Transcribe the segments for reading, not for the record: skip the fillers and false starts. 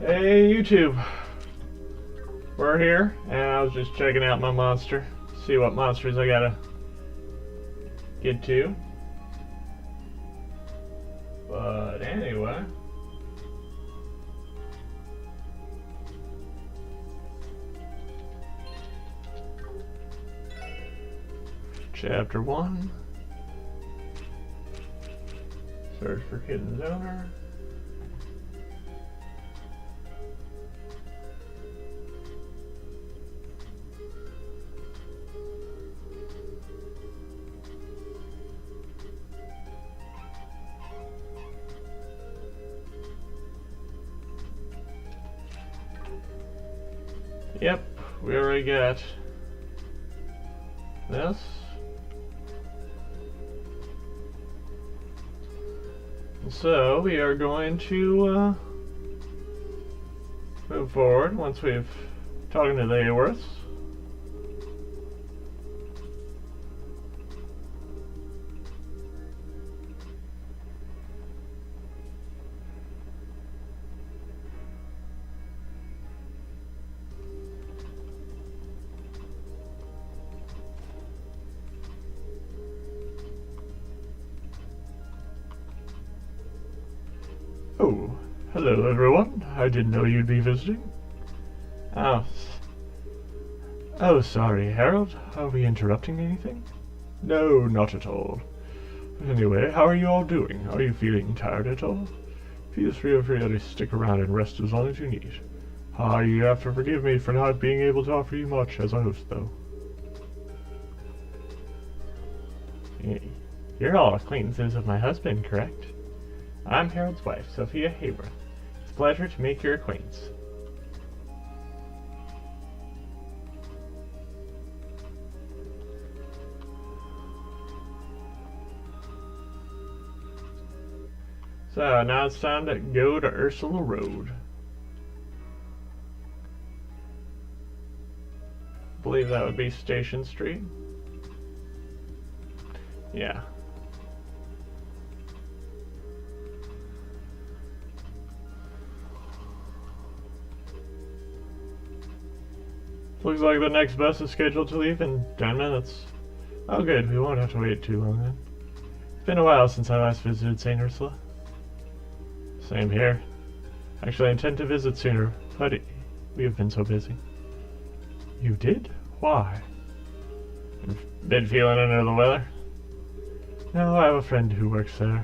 Hey YouTube, we're here, and I was just checking out my monster, see what monsters I gotta get to. But anyway, Chapter 1, Search for Kitten's Owner. Yep, we already got this. So we are going to move forward once we've talked to the Aworths. Oh, hello everyone. I didn't know you'd be visiting. Oh, sorry, Harold. Are we interrupting anything? No, not at all. Anyway, how are you all doing? Are you feeling tired at all? Feel free to stick around and rest as long as you need. You have to forgive me for not being able to offer you much as a host, though. You're all acquaintances of my husband, correct? I'm Harold's wife, Sophia Hayworth. It's a pleasure to make your acquaintance. So, now it's time to go to Ursula Road. I believe that would be Station Street. Yeah. Looks like the next bus is scheduled to leave in 10 minutes. Oh good, we won't have to wait too long then. It's been a while since I last visited St. Ursula. Same here. Actually, I intend to visit sooner, but we have been so busy. You did? Why? Been feeling under the weather? No, I have a friend who works there.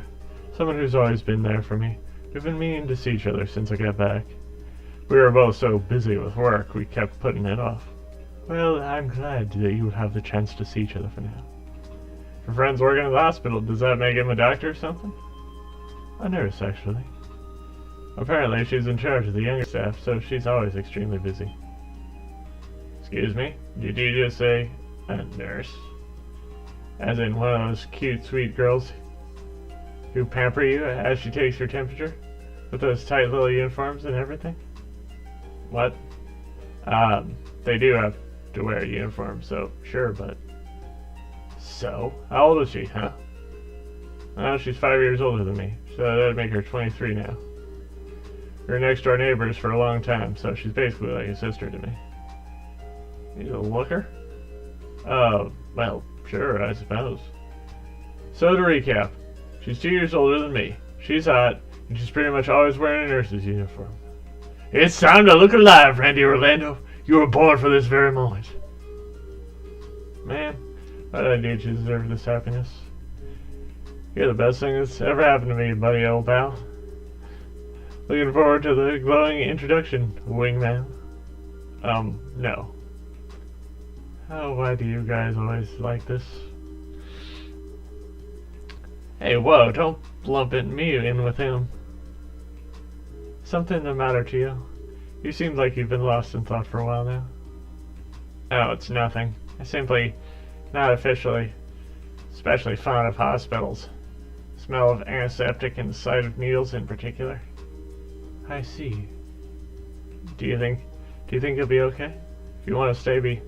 Someone who's always been there for me. We've been meaning to see each other since I got back. We were both so busy with work, we kept putting it off. Well, I'm glad that you have the chance to see each other for now. Your friend's working at the hospital. Does that make him a doctor or something? A nurse, actually. Apparently, she's in charge of the younger staff, so she's always extremely busy. Excuse me? Did you just say a nurse? As in one of those cute, sweet girls who pamper you as she takes your temperature? With those tight little uniforms and everything? What? They do have to wear a uniform, so sure, but... So? How old is she, huh? Well, she's 5 years older than me, so that'd make her 23 now. We're next-door neighbors for a long time, so she's basically like a sister to me. He's a looker? Well, sure, I suppose. So to recap, she's 2 years older than me, she's hot, and she's pretty much always wearing a nurse's uniform. It's time to look alive, Randy Orlando. You were born for this very moment. Man, what did I do to deserve this happiness? You're the best thing that's ever happened to me, buddy, old pal. Looking forward to the glowing introduction, wingman. No. Oh, why do you guys always like this? Hey, whoa, don't lump me in with him. Something the matter to you? You seem like you've been lost in thought for a while now. Oh, it's nothing. I simply, not officially, especially fond of hospitals. Smell of antiseptic and the sight of needles in particular. I see. Do you think you'll be okay? If you want to stay,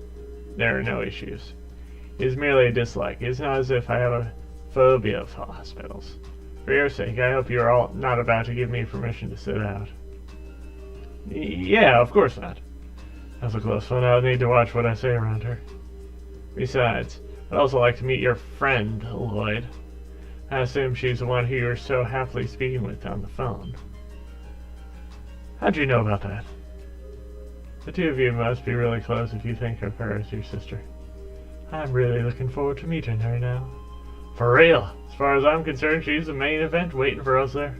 there are no issues. It is merely a dislike. It's not as if I have a phobia of hospitals. For your sake, I hope you are all not about to give me permission to sit out. Yeah, of course not. That's a close one. I'll need to watch what I say around her. Besides, I'd also like to meet your friend, Lloyd. I assume she's the one who you're so happily speaking with on the phone. How'd you know about that? The two of you must be really close if you think of her as your sister. I'm really looking forward to meeting her now. For real, as far as I'm concerned, she's the main event waiting for us there.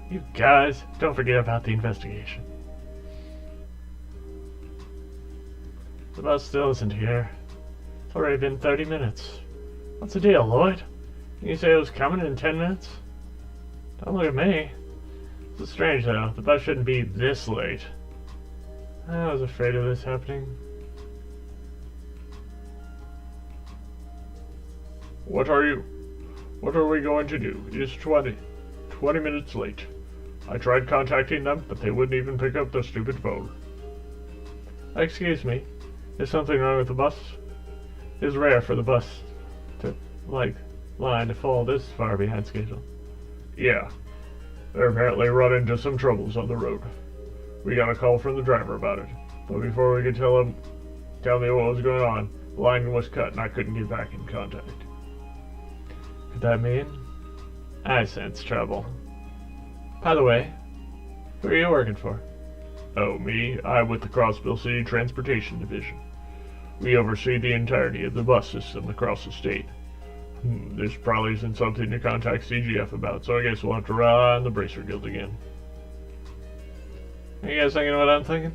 You guys, don't forget about the investigation. The bus still isn't here. It's already been 30 minutes. What's the deal, Lloyd? You say it was coming in 10 minutes? Don't look at me. It's strange, though. The bus shouldn't be this late. I was afraid of this happening. What are we going to do? It's 20 minutes late. I tried contacting them, but they wouldn't even pick up the stupid phone. Excuse me. Is something wrong with the bus? It's rare for the bus to, line to fall this far behind schedule. Yeah. They're apparently run into some troubles on the road. We got a call from the driver about it. But before we could tell me what was going on, the line was cut and I couldn't get back in contact. Could that mean? I sense trouble. By the way, who are you working for? Oh, me? I'm with the Crossville City Transportation Division. We oversee the entirety of the bus system across the state. This probably isn't something to contact CGF about, so I guess we'll have to rely on the Bracer Guild again. Are you guys thinking what I'm thinking?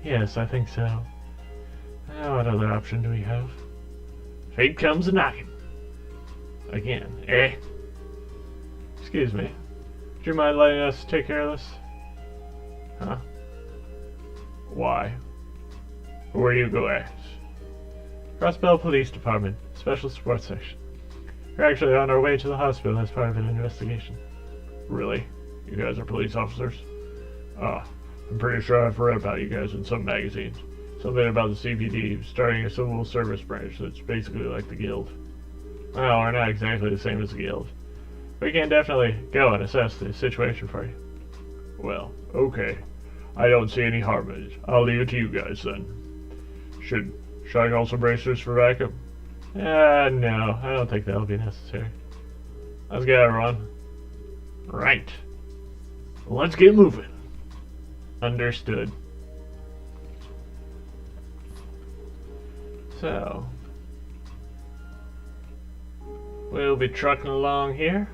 Yes, I think so. Now, what other option do we have? Fate comes a-knocking. Again, eh? Excuse me. Would you mind letting us take care of this? Huh? Why? Where you go at? Crossbell Police Department, Special Sports Section. We're actually on our way to the hospital as part of an investigation. Really? You guys are police officers? I'm pretty sure I've read about you guys in some magazines. Something about the CPD starting a civil service branch that's basically like the Guild. Well, we're not exactly the same as the Guild. We can definitely go and assess the situation for you. Well, okay. I don't see any harm in it. I'll leave it to you guys then. Should I call some bracers for backup? No, I don't think that'll be necessary. Let's get everyone. Right. Let's get moving. Understood. So, we'll be trucking along here.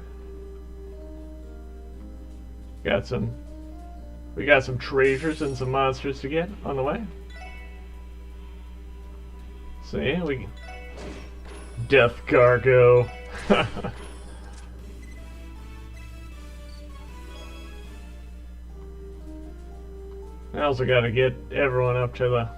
We got some treasures and some monsters to get on the way. See, Death Cargo. I also gotta get everyone up to the...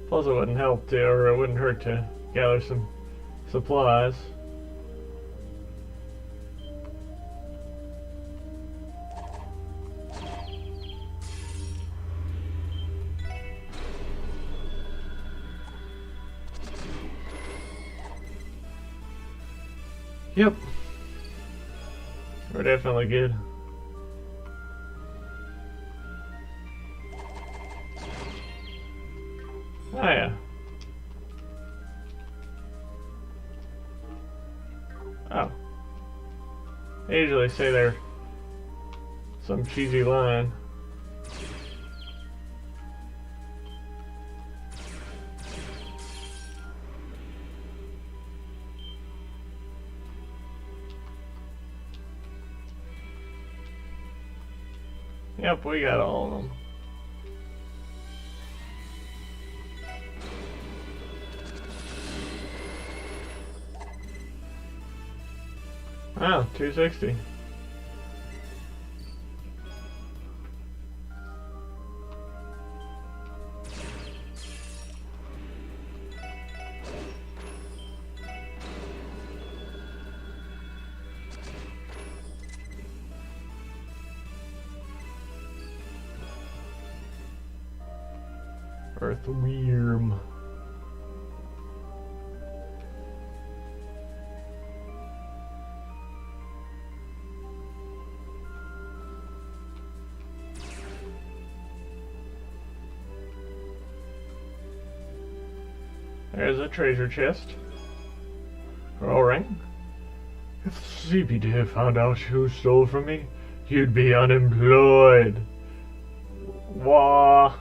Plus it wouldn't help to, or it wouldn't hurt to gather some supplies. Yep. We're definitely good. Oh yeah. Oh. They usually say they're some cheesy line. Yep, we got all of them. Wow, 260. Earthworm. There's a treasure chest. Roaring. If CPD found out who stole from me, you'd be unemployed. Wah.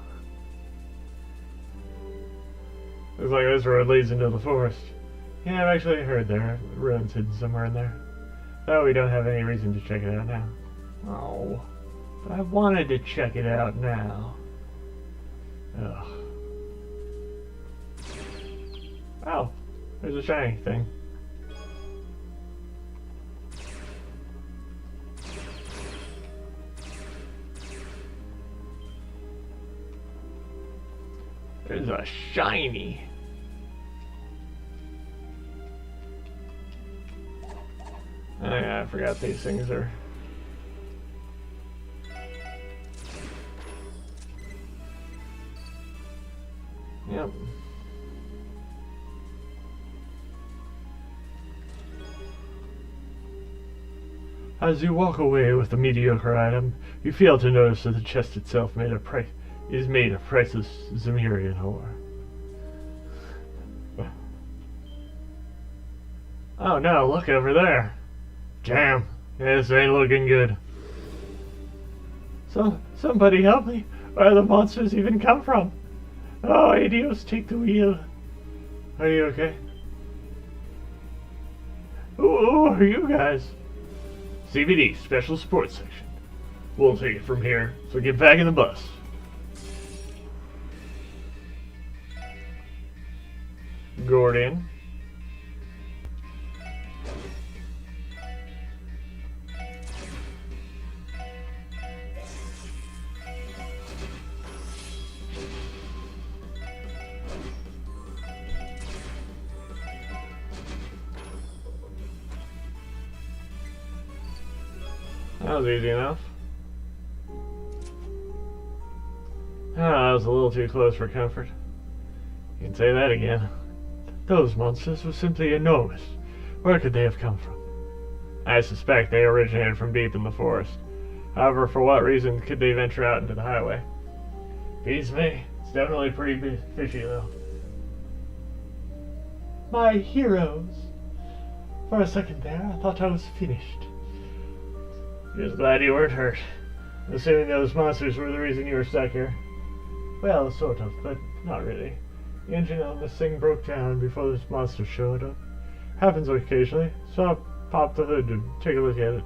Looks like this road leads into the forest. Yeah, I've actually heard there are ruins hidden somewhere in there. Though we don't have any reason to check it out now. Oh, but I wanted to check it out now. Ugh. Oh, there's a shiny thing. There's a shiny. Oh yeah, I forgot these things are... Yep. As you walk away with the mediocre item, you fail to notice that the chest itself is made of priceless Zemurian ore. Oh no, look over there. Damn, this ain't looking good. Somebody help me. Where do the monsters even come from? Oh, Adios, take the wheel. Are you okay? Who are you guys? CBD, Special Sports Section. We'll take it from here, so get back in the bus. Gordon. That was easy enough. That was a little too close for comfort. You can say that again. Those monsters were simply enormous. Where could they have come from? I suspect they originated from deep in the forest. However, for what reason could they venture out into the highway? Beats me. It's definitely pretty fishy, though. My heroes. For a second there, I thought I was finished. Just glad you weren't hurt. Assuming those monsters were the reason you were stuck here. Well, sort of, but not really. The engine on this thing broke down before this monster showed up. Happens occasionally, so I popped the hood to take a look at it.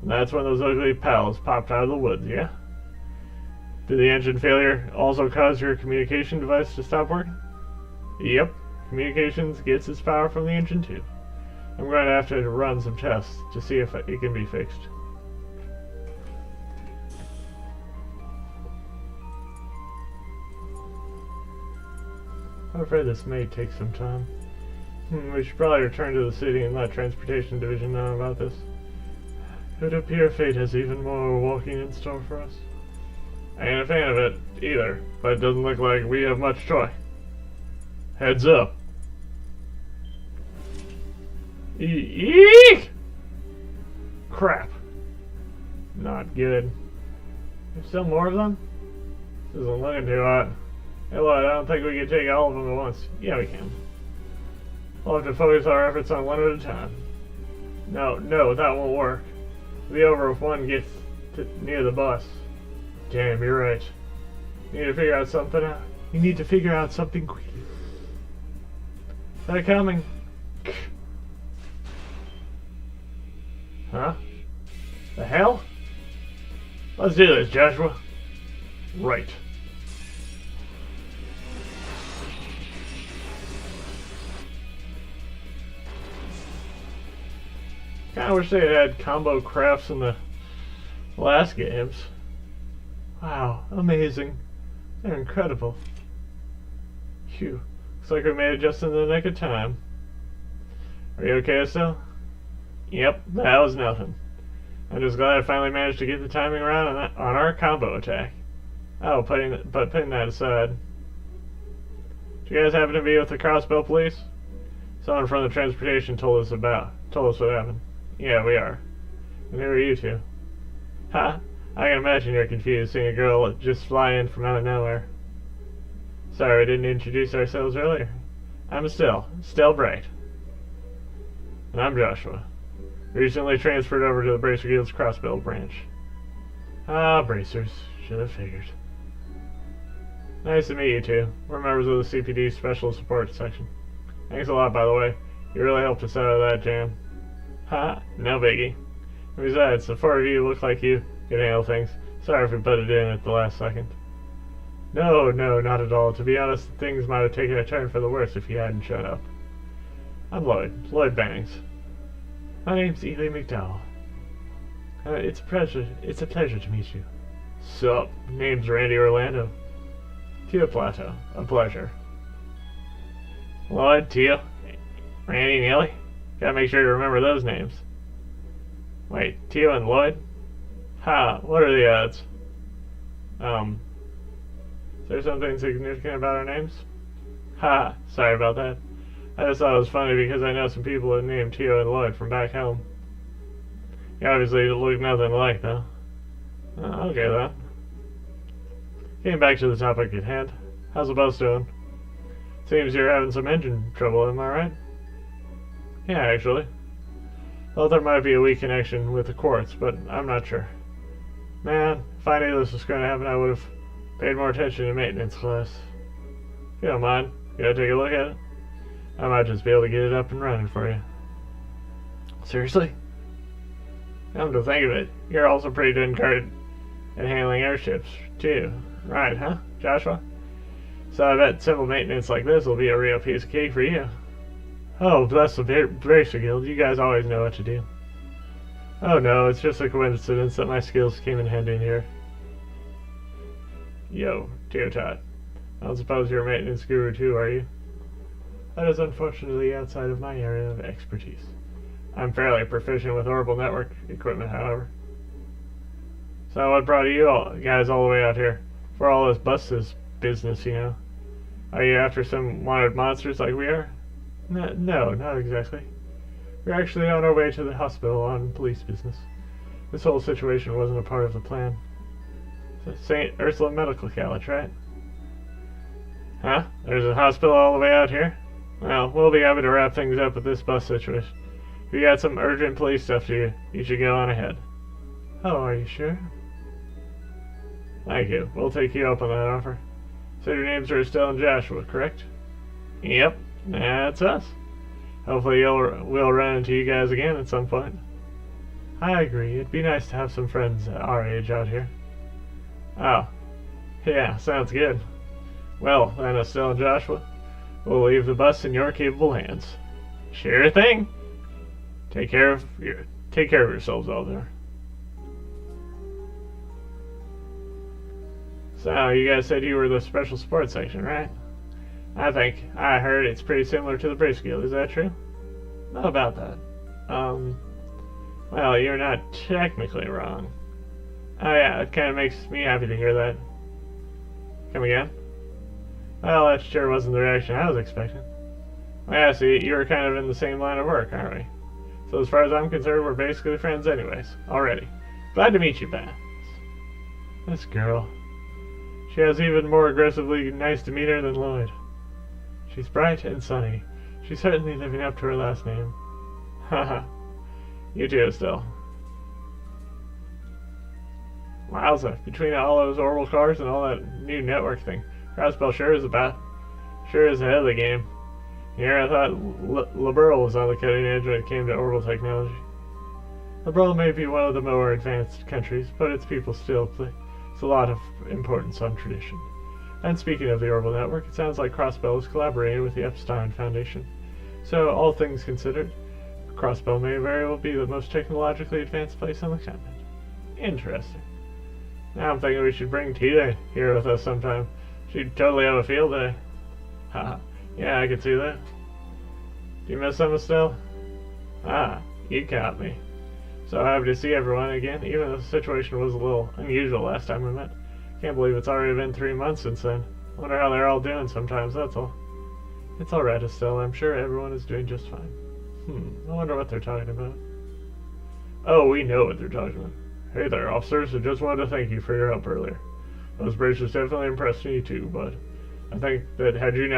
And that's when those ugly pals popped out of the woods, yeah? Did the engine failure also cause your communication device to stop working? Yep, communications gets its power from the engine too. I'm going to have to run some tests to see if it can be fixed. I'm afraid this may take some time. We should probably return to the city and let Transportation Division know about this. It would appear fate has even more walking in store for us. I ain't a fan of it either, but it doesn't look like we have much choice. Heads up. Eek! Crap. Not good. There's still more of them? This isn't looking too hot. Hey, look, I don't think we can take all of them at once. Yeah, we can. We'll have to focus our efforts on one at a time. No, that won't work. It'll be over if one gets near the bus. Damn, you're right. You need to figure out something out. You need to figure out something quickly. They're coming. Huh? The hell? Let's do this, Joshua. Right. I wish they had combo crafts in the last games. Wow, amazing. They're incredible. Phew. Looks like we made it just in the nick of time. Are you okay still? Yep, that was nothing. I'm just glad I finally managed to get the timing around on our combo attack. Oh, putting that aside, Do you guys happen to be with the Crossbell Police? Someone from the transportation told us what happened. Yeah, we are. And who are you two? Ha! I can imagine you're confused seeing a girl just fly in from out of nowhere. Sorry, we didn't introduce ourselves earlier. I'm Estelle Bright. And I'm Joshua. Recently transferred over to the Bracer Guild's Crossbell branch. Ah, bracers. Should have figured. Nice to meet you two. We're members of the CPD Special Support Section. Thanks a lot, by the way. You really helped us out of that jam. Ha, no biggie. Besides, the four of you look like you can handle things. Sorry if we butted in at the last second. No, not at all. To be honest, things might have taken a turn for the worse if you hadn't shown up. I'm Lloyd Banks. My name's Ely McDowell. It's a pleasure to meet you. Sup, name's Randy Orlando. Tia Plato, a pleasure. Lloyd, Tia, Randy, and Ellie? Gotta make sure to remember those names. Wait, Tia and Lloyd? Ha, what are the odds? Is there something significant about our names? Ha, sorry about that. I just thought it was funny because I know some people that named Tia and Lloyd from back home. You obviously look nothing alike, though. Okay, then. Getting back to the topic at hand. How's the bus doing? Seems you're having some engine trouble, am I right? Yeah, actually. Thought there might be a weak connection with the quartz, but I'm not sure. Man, if I knew this was going to happen, I would have paid more attention in maintenance class. If you don't mind, you gotta take a look at it? I might just be able to get it up and running for you. Seriously? Come to think of it, you're also pretty good at handling airships, too. Right, huh, Joshua? So I bet simple maintenance like this will be a real piece of cake for you. Oh, bless the Bracer Guild, you guys always know what to do. Oh no, it's just a coincidence that my skills came in handy here. Yo, Teotot. I don't suppose you're a maintenance guru too, are you? That is unfortunately outside of my area of expertise. I'm fairly proficient with orbital network equipment, however. So what brought you guys all the way out here? For all this buses business, you know? Are you after some wanted monsters like we are? No, not exactly. We're actually on our way to the hospital on police business. This whole situation wasn't a part of the plan. St. Ursula Medical College, right? Huh? There's a hospital all the way out here? Well, we'll be happy to wrap things up with this bus situation. If you got some urgent police stuff to do, you should go on ahead. Oh, are you sure? Thank you. We'll take you up on that offer. So your names are Estelle and Joshua, correct? Yep, that's us. Hopefully we'll run into you guys again at some point. I agree. It'd be nice to have some friends our age out here. Oh, yeah, sounds good. Well, then Estelle and Joshua, we'll leave the bus in your capable hands. Sure thing. Take care of yourselves out there. So, you guys said you were the special sports section, right? I heard it's pretty similar to the Bracer Guild. Is that true? Not about that. Well, you're not technically wrong. Oh yeah, it kind of makes me happy to hear that. Come again? Well, that sure wasn't the reaction I was expecting. Well, yeah, see, you're kind of in the same line of work, aren't we? So as far as I'm concerned, we're basically friends anyways, already. Glad to meet you, Beth. This girl. She has even more aggressively nice demeanor than Lloyd. She's bright and sunny. She's certainly living up to her last name. Haha. You too, Estelle. Wowza, between all those orbital cars and all that new network thing, Crossbell sure is ahead of the game. Here I thought Liberl was on the cutting edge when it came to orbital technology. Liberl may be one of the more advanced countries, but its people still place a lot of importance on tradition. And speaking of the orbital network, it sounds like Crossbell is collaborating with the Epstein Foundation. So, all things considered, Crossbell may very well be the most technologically advanced place on the continent. Interesting. Now I'm thinking we should bring Tia here with us sometime. She'd totally have a field day. Haha. Yeah, I could see that. Do you miss some, Estelle? Ah, you caught me. So happy to see everyone again, even though the situation was a little unusual last time we met. Can't believe it's already been 3 months since then. Wonder how they're all doing sometimes, that's all. It's alright, Estelle. I'm sure everyone is doing just fine. I wonder what they're talking about. Oh, we know what they're talking about. Hey there, officers. I just wanted to thank you for your help earlier. Those braces definitely impressed me too, but I think that had you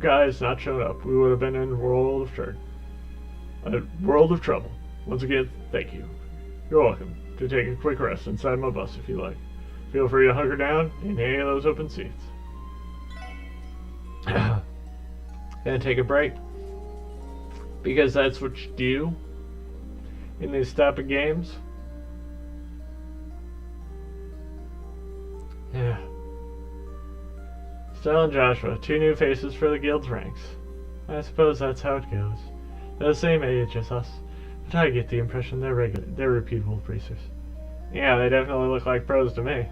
guys not shown up, we would have been in a world of trouble. Once again, thank you. You're welcome to take a quick rest inside my bus if you like. Feel free to hunker down in any of those open seats. Gonna take a break because that's what you do in these type of games. Yeah. Stella and Joshua, 2 new faces for the guild's ranks. I suppose that's how it goes. They're the same age as us, but I get the impression they're reputable priesters. Yeah, they definitely look like pros to me.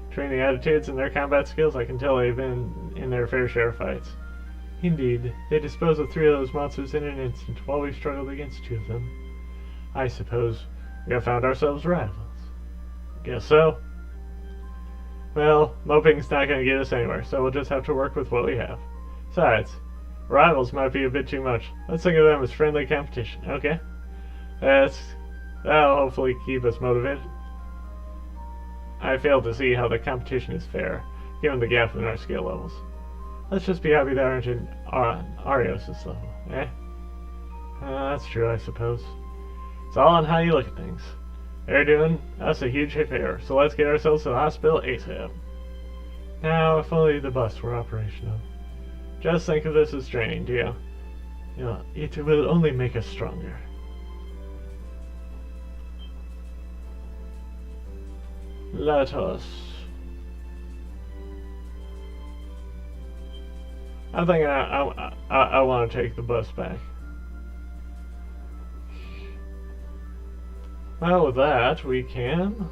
Between the attitudes and their combat skills, I can tell they've been in their fair share of fights. Indeed, they disposed of 3 of those monsters in an instant, while we struggled against 2 of them. I suppose we have found ourselves rivals. Guess so. Well, moping's not going to get us anywhere, so we'll just have to work with what we have. Besides, rivals might be a bit too much. Let's think of them as friendly competition, okay? That'll hopefully keep us motivated. I fail to see how the competition is fair, given the gap in our skill levels. Let's just be happy they aren't in Arios' level, eh? That's true, I suppose. It's all on how you look at things. They're doing us a huge favor, so let's get ourselves to the hospital ASAP. Now, if only the bus were operational. Just think of this as training, dear. It will only make us stronger. Let us. I think I want to take the bus back. Well, with that, we can.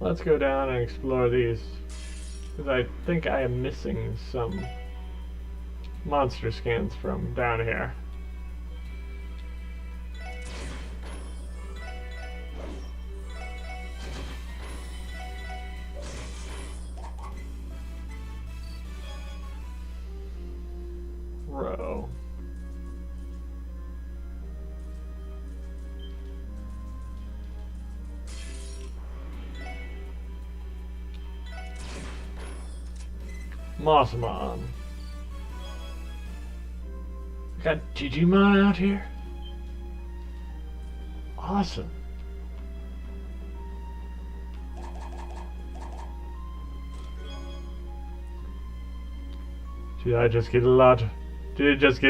Let's go down and explore these. Because I think I am missing some monster skins from down here. Row. Mossmon. Got Digimon out here? Awesome. Did it just get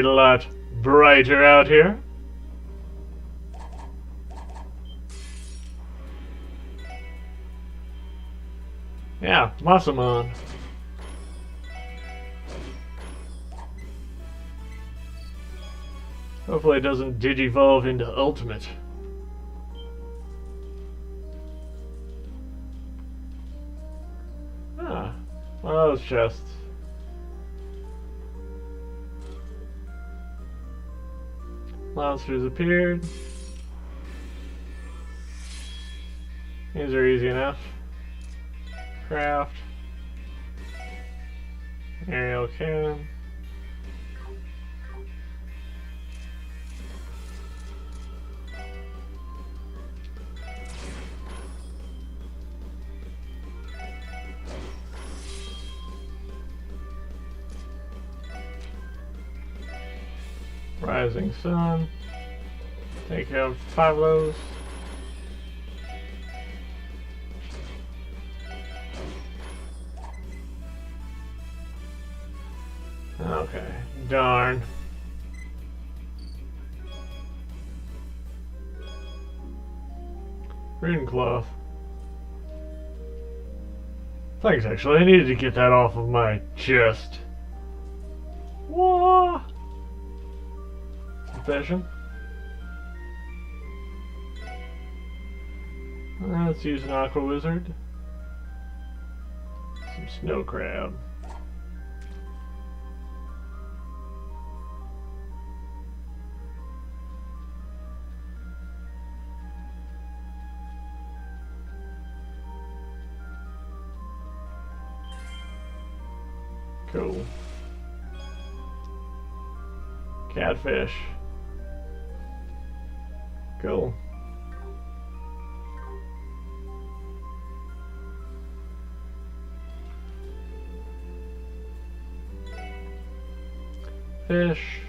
a lot brighter out here? Yeah, Mossmon. Hopefully it doesn't digivolve into Ultimate. Ah, one of those chests. Monsters appeared. These are easy enough. Craft. Aerial cannon. Rising Sun. Take care of 5 of those. Okay, darn. Rune cloth. Thanks, actually. I needed to get that off of my chest. Whoa! Confession. Let's use an Aqua Wizard. Some Snow Crab. Cool. Catfish. Cool. Fish.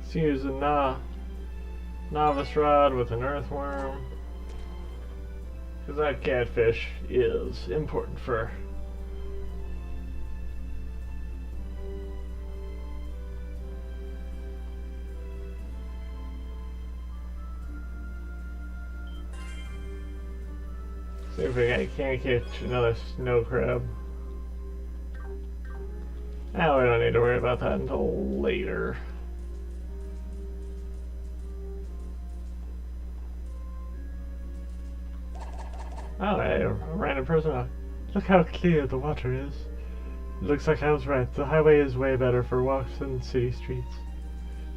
Let's use a novice rod with an earthworm. Because that catfish is important for. See if we can't catch another snow crab. Now we don't need to worry about that until later. Oh, hey, a random person. Look how clear the water is. It looks like I was right. The highway is way better for walks than city streets.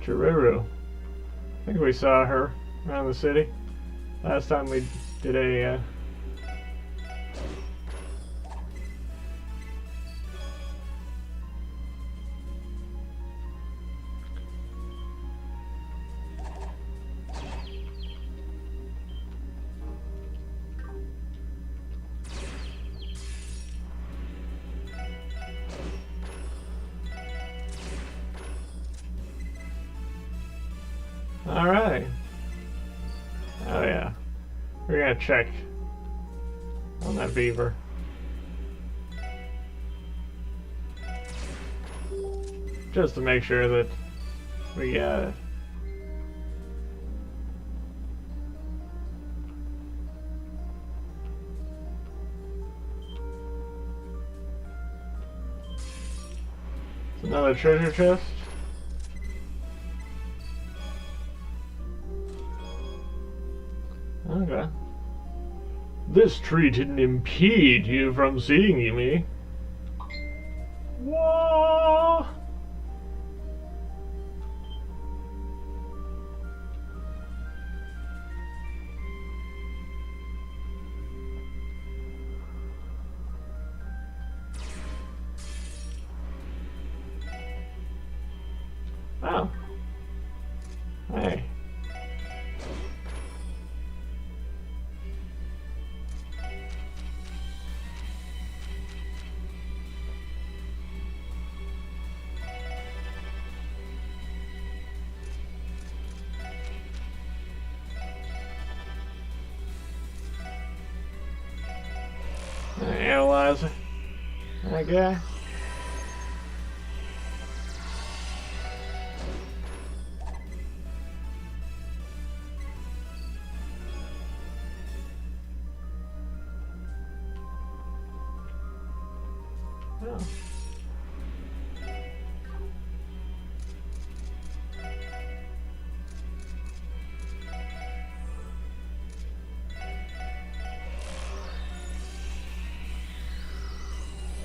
Chiruru. I think we saw her around the city. Last time we did a Alright. Oh yeah. We're gonna check on that beaver. Just to make sure that we got it. It's another treasure chest. Okay. This tree didn't impede you from seeing me. Whoa! Oh. Hey. Analyzer. That guy. Oh.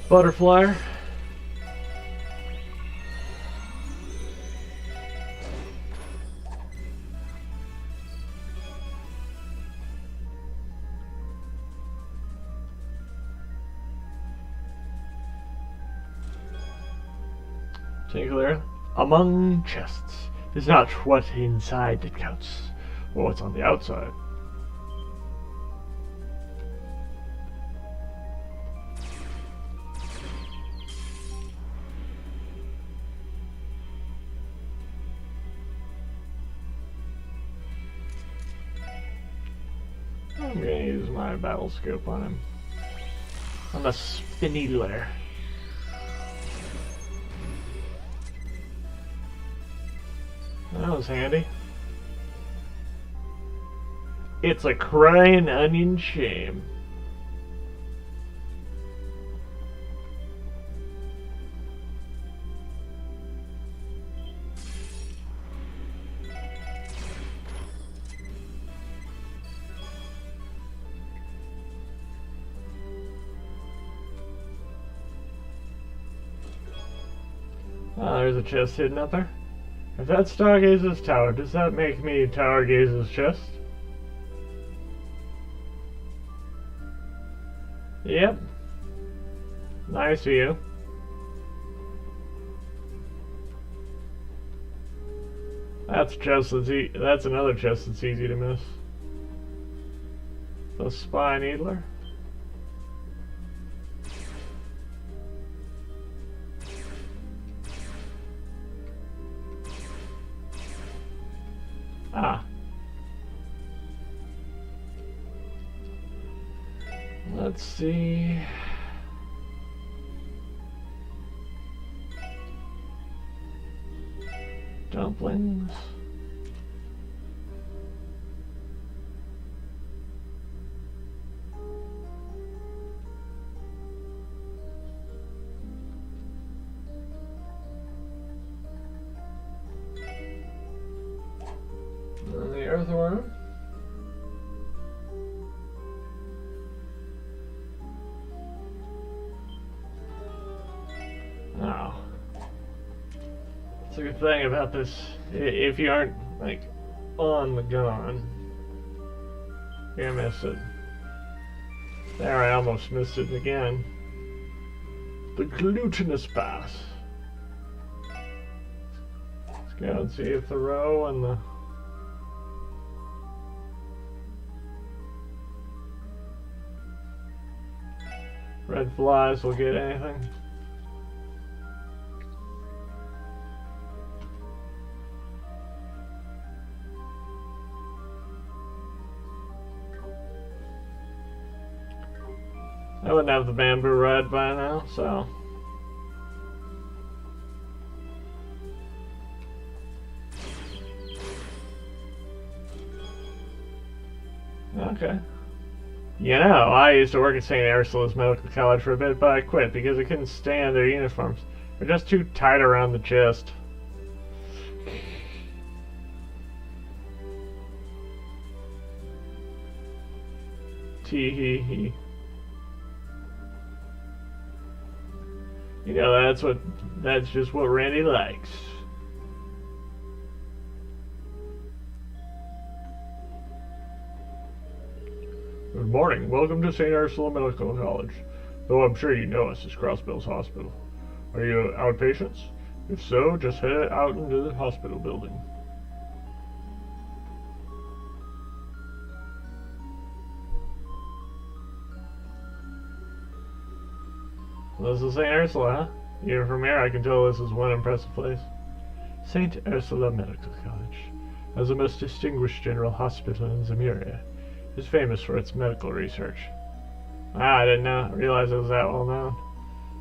Butterfly. Singular. Among chests. It's not what's inside that counts, or what's on the outside. I'm gonna use my battle scope on him. On the Spinneedler. That was handy. It's a crying onion shame. Oh, there's a chest hidden up there. If that's Stargaze's tower, does that make me Tower Gaze's chest? Yep. Nice view. That's another chest that's easy to miss. The Spy Needler. Ah. Let's see. Dumplings. And the earthworm. Oh. It's a good thing about this. If you aren't, like, on the gun, you're gonna miss it. There, I almost missed it again. The glutinous bass. Let's go and see if the roe and the red flies will get anything. I wouldn't have the bamboo red by now, so. Okay. You know, I used to work at St. Ursula's Medical College for a bit, but I quit because I couldn't stand their uniforms. They're just too tight around the chest. Tee hee hee. You know, that's just what Randy likes. Good morning. Welcome to St. Ursula Medical College. Though I'm sure you know us as Crossbills Hospital. Are you outpatients? If so, just head out into the hospital building. Well, this is St. Ursula, huh? Even from here, I can tell this is one impressive place. St. Ursula Medical College, as the most distinguished general hospital in Zemuria, is famous for its medical research. Ah, I didn't realize it was that well known.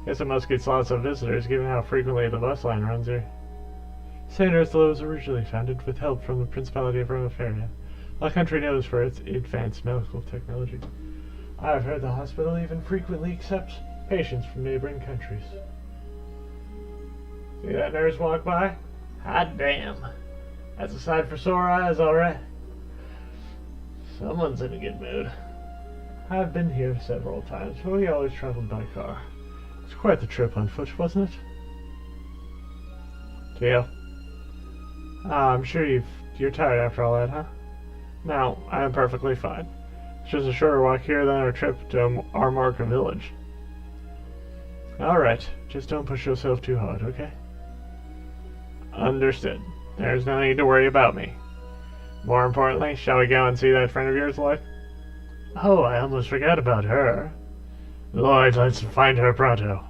Guess it must get lots of visitors, given how frequently the bus line runs here. St. Ursula was originally founded with help from the Principality of Romaferia, a country known for its advanced medical technology. I've heard the hospital even frequently accepts patients from neighboring countries. See that nurse walk by? Hot damn. That's a sight for sore eyes, alright. Someone's in a good mood. I've been here several times, but we always traveled by car. It's quite the trip on foot, wasn't it? Teal. I'm sure you're tired after all that, huh? No, I am perfectly fine. It's just a shorter walk here than our trip to Armarka Village. Alright, just don't push yourself too hard, okay? Understood. There's no need to worry about me. More importantly, shall we go and see that friend of yours, Lloyd? Oh, I almost forgot about her. Lloyd, let's find her pronto.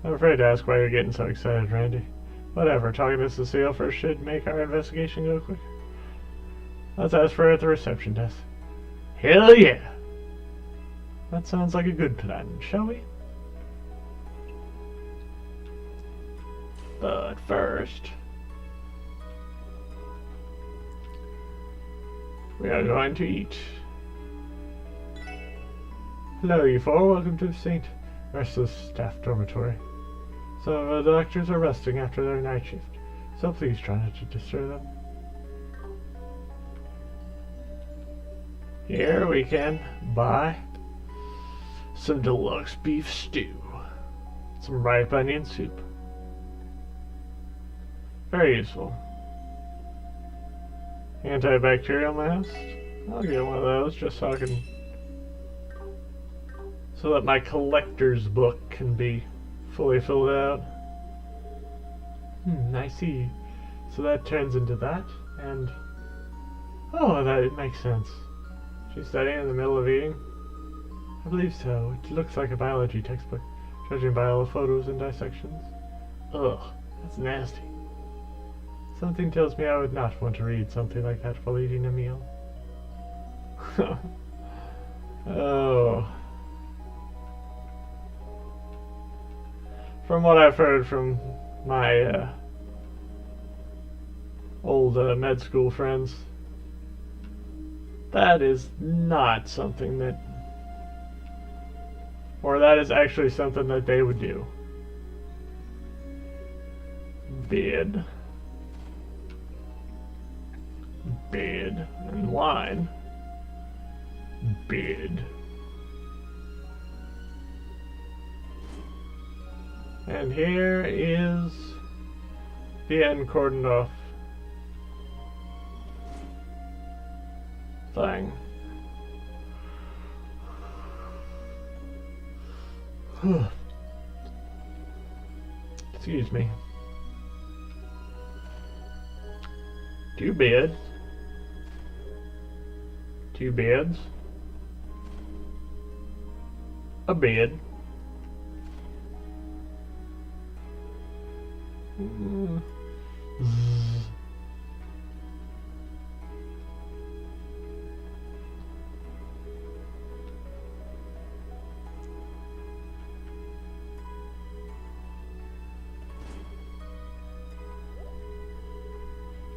I'm afraid to ask why you're getting so excited, Randy. Whatever, talking to Cecile first should make our investigation go quicker. Let's ask for her at the reception desk. Hell yeah! That sounds like a good plan, shall we? But first, we are going to eat. Hello, you four. Welcome to St. Ursula's staff dormitory. Some of the doctors are resting after their night shift, so please try not to disturb them. Here we can buy some deluxe beef stew, some ripe onion soup. Very useful. Antibacterial mask. I'll get one of those just so I can so that my collector's book can be fully filled out. I see. So that turns into that, and oh, that makes sense. She's studying in the middle of eating? I believe so. It looks like a biology textbook, judging by all the photos and dissections. Ugh, that's nasty. Something tells me I would not want to read something like that while eating a meal. Oh. From what I've heard from my old med school friends, that is not something that, or that is actually something that they would do. Bed. Bed. And wine. Bed. And here is the end cordoned off thing. Excuse me. 2 beds. 2 beds. A bed.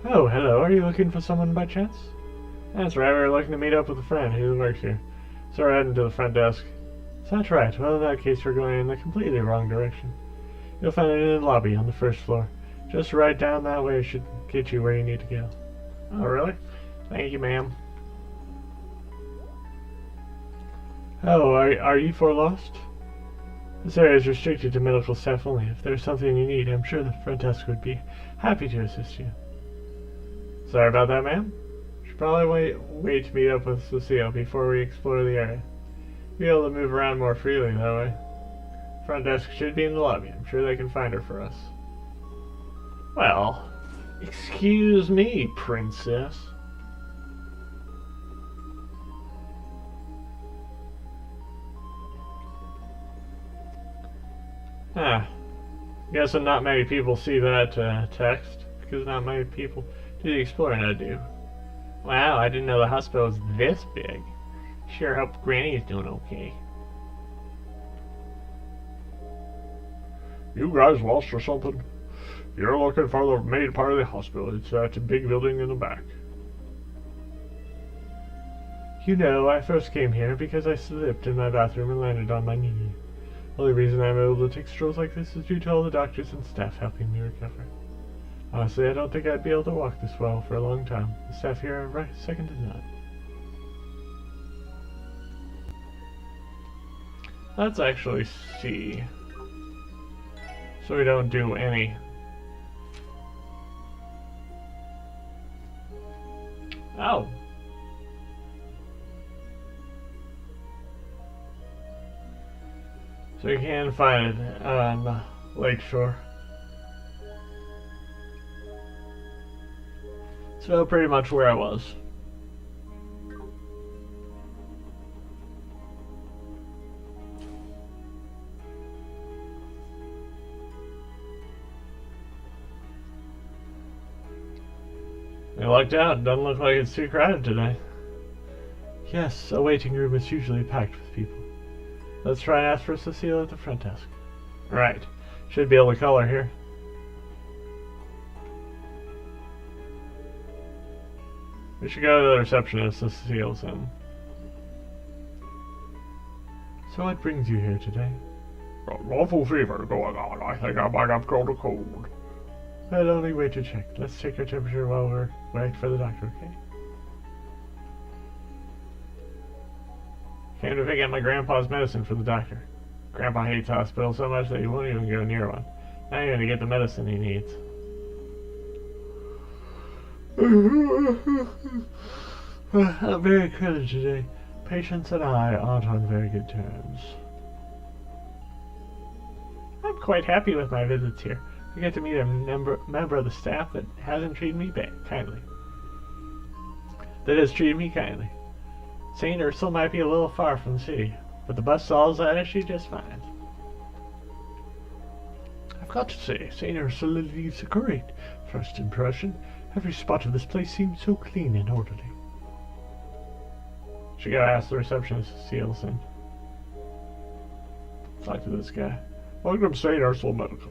Oh, hello. Are you looking for someone by chance? That's right. We were looking to meet up with a friend who works here. So we're heading to the front desk. That's right. Well, in that case, we're going in the completely wrong direction. You'll find it in the lobby on the first floor. Just right down that way should get you where you need to go. Oh, really? Thank you, ma'am. Oh, are you four lost? This area is restricted to medical staff only. If there's something you need, I'm sure the front desk would be happy to assist you. Sorry about that, ma'am. Should probably wait to meet up with Cecile before we explore the area. Be able to move around more freely that way. Front desk should be in the lobby. I'm sure they can find her for us. Well, excuse me, princess. Guessing not many people see that text, because not many people do the exploring I do. Wow, I didn't know the hospital was this big. Sure hope Granny is doing okay. You guys lost or something? You're looking for the main part of the hospital. It's that big building in the back. You know, I first came here because I slipped in my bathroom and landed on my knee. The only reason I'm able to take strolls like this is due to all the doctors and staff helping me recover. Honestly, I don't think I'd be able to walk this well for a long time. The staff here are right second to none. Let's actually see. So we don't do any. Oh. So you can find it on the Lakeshore. So pretty much where I was. I lucked out. Doesn't look like it's too crowded today. Yes, a waiting room is usually packed with people. Let's try and ask for Cecile at the front desk. Right. Should be able to call her here. We should go to the receptionist, Cecile's in. So what brings you here today? Got an awful fever going on. I think I might have caught a cold. I'd only wait to check. Let's take your temperature while we're waiting for the doctor, okay? Came to pick up my grandpa's medicine for the doctor. Grandpa hates hospitals so much that he won't even go near one. Not even to get the medicine he needs. I'm very crowded today. Patients and I aren't on very good terms. I'm quite happy with my visits here. I get to meet a member of the staff that hasn't treated me kindly. That has treated me kindly. St. Ursula might be a little far from the city, but the bus stalls at it, she's just fine. I've got to say, St. Ursula leaves a great first impression. Every spot of this place seems so clean and orderly. Should go ask the receptionist to seal us in. Talk to this guy. Welcome to St. Ursula Medical.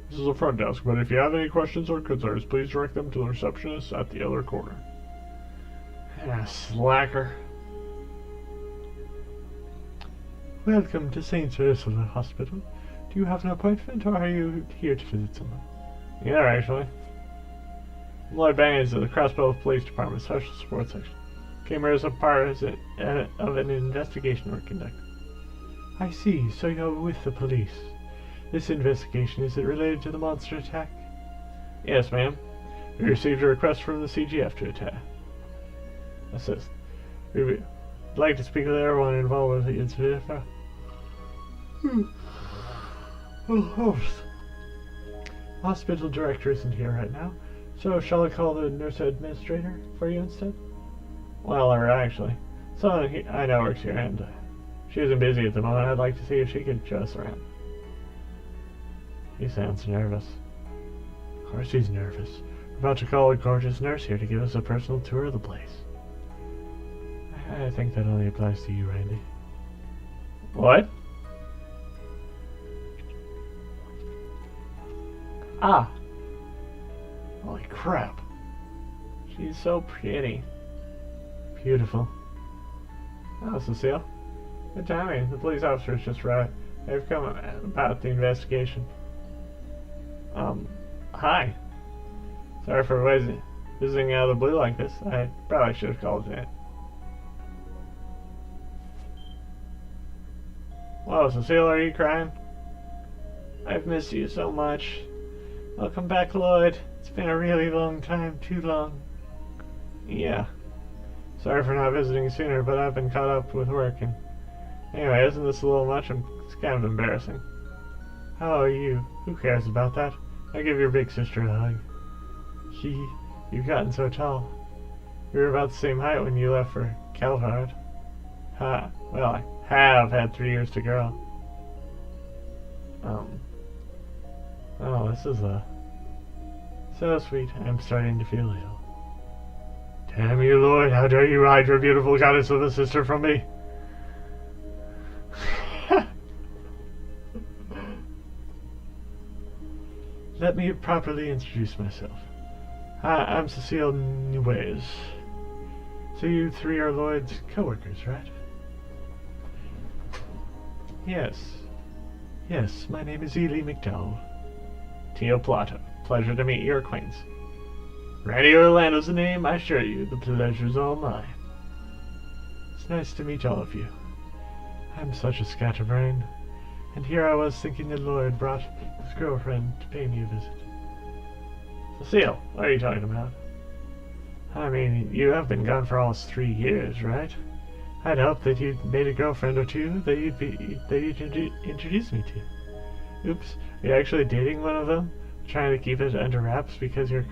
This is the front desk, but if you have any questions or concerns, please direct them to the receptionist at the other corner. Ah, slacker. Welcome to St. Ursula Hospital. Do you have an appointment, or are you here to visit someone? Yeah, actually. I'm Lloyd Bangers of the Crossbow Police Department Special Support Section. Came here as a part of an investigation we're conducting. I see, so you're with the police. This investigation, is it related to the monster attack? Yes, ma'am. We received a request from the CGF to attack. Assist. We'd like to speak with everyone involved with the incident. Hospital director isn't here right now, so shall I call the nurse administrator for you instead? Well, or actually, someone I know works here, and she isn't busy at the moment. I'd like to see if she could show us around. He sounds nervous. Of course he's nervous. We're about to call a gorgeous nurse here to give us a personal tour of the place. I think that only applies to you, Randy. What? Ah! Holy crap. She's so pretty. Beautiful. Oh, Cecile. Good timing. The police officers just arrived. They've come about the investigation. Hi. Sorry for visiting out of the blue like this. I probably should have called it. Whoa, Cecile, are you crying? I've missed you so much. Welcome back, Lloyd. It's been a really long time. Too long. Yeah. Sorry for not visiting sooner, but I've been caught up with work, and anyway, isn't this a little much? It's kind of embarrassing. How are you? Who cares about that? I'll give your big sister a hug. You've gotten so tall. We were about the same height when you left for Calvard. Ha, well, I have had 3 years to grow. Oh, this is so sweet. I'm starting to feel ill. Damn you, Lord, how dare you hide your beautiful goddess of a sister from me? Let me properly introduce myself. Hi, I'm Cecile Nuez. So you three are Lloyd's co-workers, right? Yes, my name is Ely McDowell. Tio Plato. Pleasure to meet your acquaintance. Randy Orlando's the name, I assure you, the pleasure's all mine. It's nice to meet all of you. I'm such a scatterbrain, and here I was thinking that Lloyd brought his girlfriend to pay me a visit. Cecile, what are you talking about? I mean, you have been gone for almost 3 years, right? I'd hoped that you'd made a girlfriend or two that you'd introduce me to. Oops, are you actually dating one of them? Trying to keep it under wraps because you're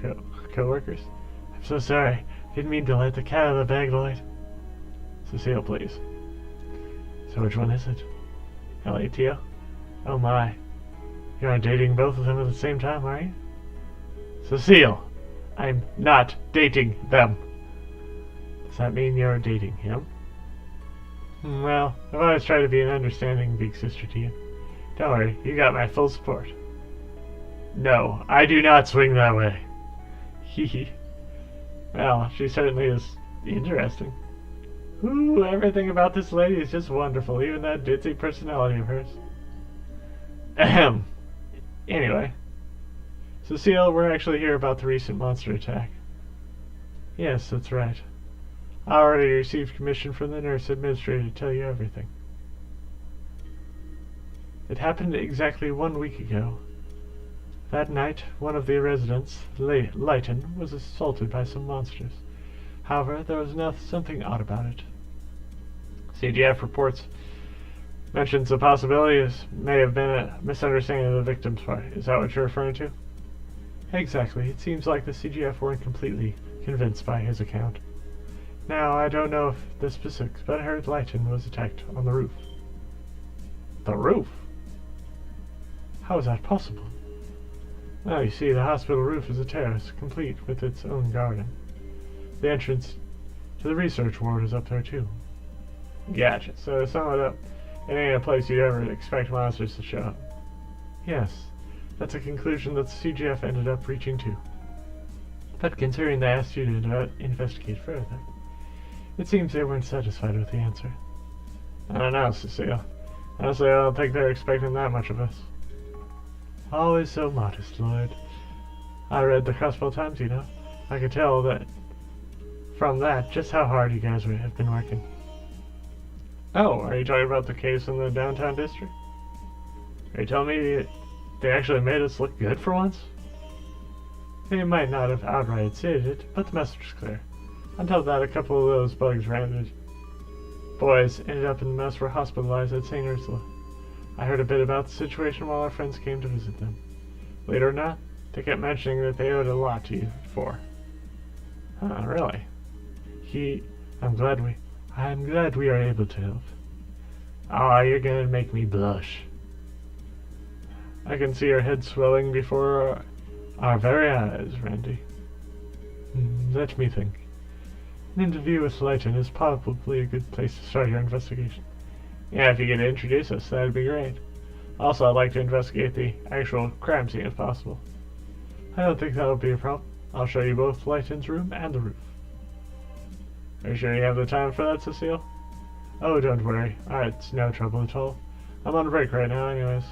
co-workers? I'm so sorry. Didn't mean to let the cat out of the bag, Lloyd. Cecile, please. So which one is it? Ellie, Tio? Oh my. You aren't dating both of them at the same time, are you? Cecile! I'm not dating them. Does that mean you're dating him? Well, I've always tried to be an understanding big sister to you. Don't worry, you got my full support. No, I do not swing that way. Hee. Well, she certainly is interesting. Ooh, everything about this lady is just wonderful, even that ditzy personality of hers. Ahem. Anyway. Cecile, we're actually here about the recent monster attack. Yes, that's right. I already received permission from the nurse administrator to tell you everything. It happened exactly 1 week ago. That night, one of the residents, Leighton, was assaulted by some monsters. However, there was something odd about it. CGF reports Mentions the possibility this may have been a misunderstanding of the victim's part. Is that what you're referring to? Exactly. It seems like the CGF weren't completely convinced by his account. Now, I don't know if the specifics, but I heard Lighton was attacked on the roof. The roof? How is that possible? Well, you see, the hospital roof is a terrace, complete with its own garden. The entrance to the research ward is up there, too. Gotcha. So to sum it up, it ain't a place you'd ever expect monsters to show up. Yes, that's a conclusion that the CGF ended up reaching to. But considering they asked you to investigate further, it seems they weren't satisfied with the answer. I don't know, Cecile. Honestly, I don't think they're expecting that much of us. Always so modest, Lloyd. I read the Crossbell Times, you know. I could tell that from that just how hard you guys have been working. Oh, are you talking about the case in the downtown district? Are you telling me they actually made us look good for once? They might not have outright stated it, but the message was clear. On top of that, a couple of those bugs ran. Boys ended up in the mess, were hospitalized at St. Ursula. I heard a bit about the situation while our friends came to visit them. Later or not, they kept mentioning that they owed a lot to you for. Really? I'm glad we are able to help. Ah, you're gonna make me blush. I can see your head swelling before our very eyes, Randy. Let me think. An interview with Lighton is probably a good place to start your investigation. Yeah, if you could introduce us, that'd be great. Also, I'd like to investigate the actual crime scene if possible. I don't think that'll be a problem. I'll show you both Lighton's room and the roof. Are you sure you have the time for that, Cecile? Oh, don't worry. It's no trouble at all. I'm on break right now anyways.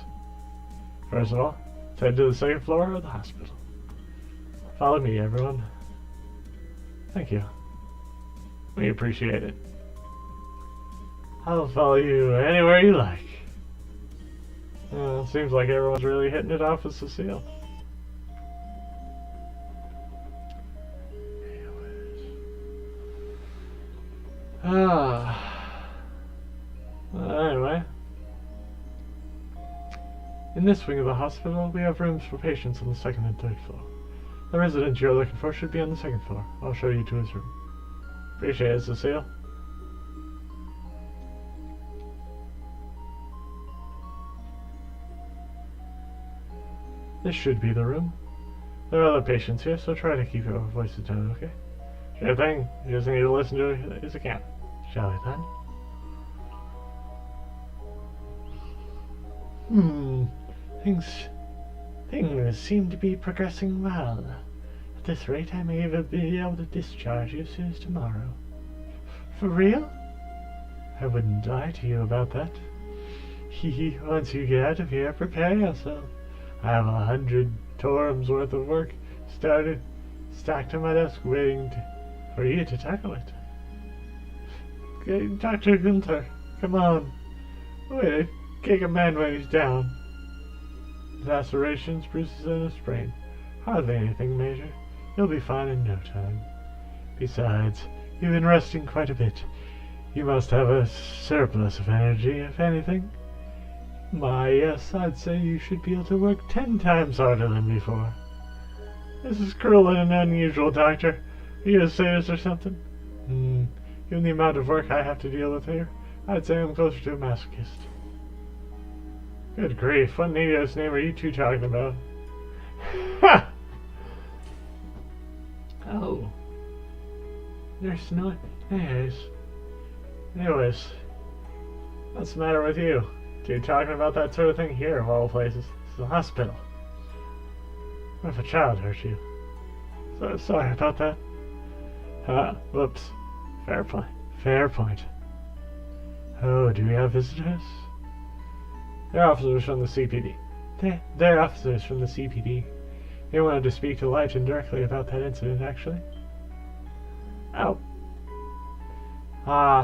First of all, let's head to the second floor of the hospital. Follow me, everyone. Thank you. We appreciate it. I'll follow you anywhere you like. Seems like everyone's really hitting it off with Cecile. Anyway. In this wing of the hospital, we have rooms for patients on the second and third floor. The resident you're looking for should be on the second floor. I'll show you to his room. Appreciate it, Cecile. This should be the room. There are other patients here, so try to keep your voices down, okay? Sure thing. You just need to listen to his account. Shall we then? Things seem to be progressing well. At this rate, I may even be able to discharge you as soon as tomorrow. For real? I wouldn't lie to you about that. Once you get out of here, prepare yourself. I have 100 torums worth of work stacked on my desk, waiting for you to tackle it. Okay, Dr. Gunther, come on. Wait, kick a man when he's down. Lacerations, bruises, and a sprain. Hardly anything major. You'll be fine in no time. Besides, you've been resting quite a bit. You must have a surplus of energy, if anything. Yes, I'd say you should be able to work 10 times harder than before. This is cruel and unusual, Doctor. Are you a sadist or something? Given the amount of work I have to deal with here, I'd say I'm closer to a masochist. Good grief, what Neo's name are you two talking about? Ha! Oh. There's no... Anyways, what's the matter with you? You're talking about that sort of thing here, of all places. This is a hospital. What if a child hurt you? So sorry about that. Whoops. Fair point. Fair point. Oh, do we have visitors? They're officers from the CPD. They're officers from the CPD. They wanted to speak to Lighton directly about that incident, actually. Oh.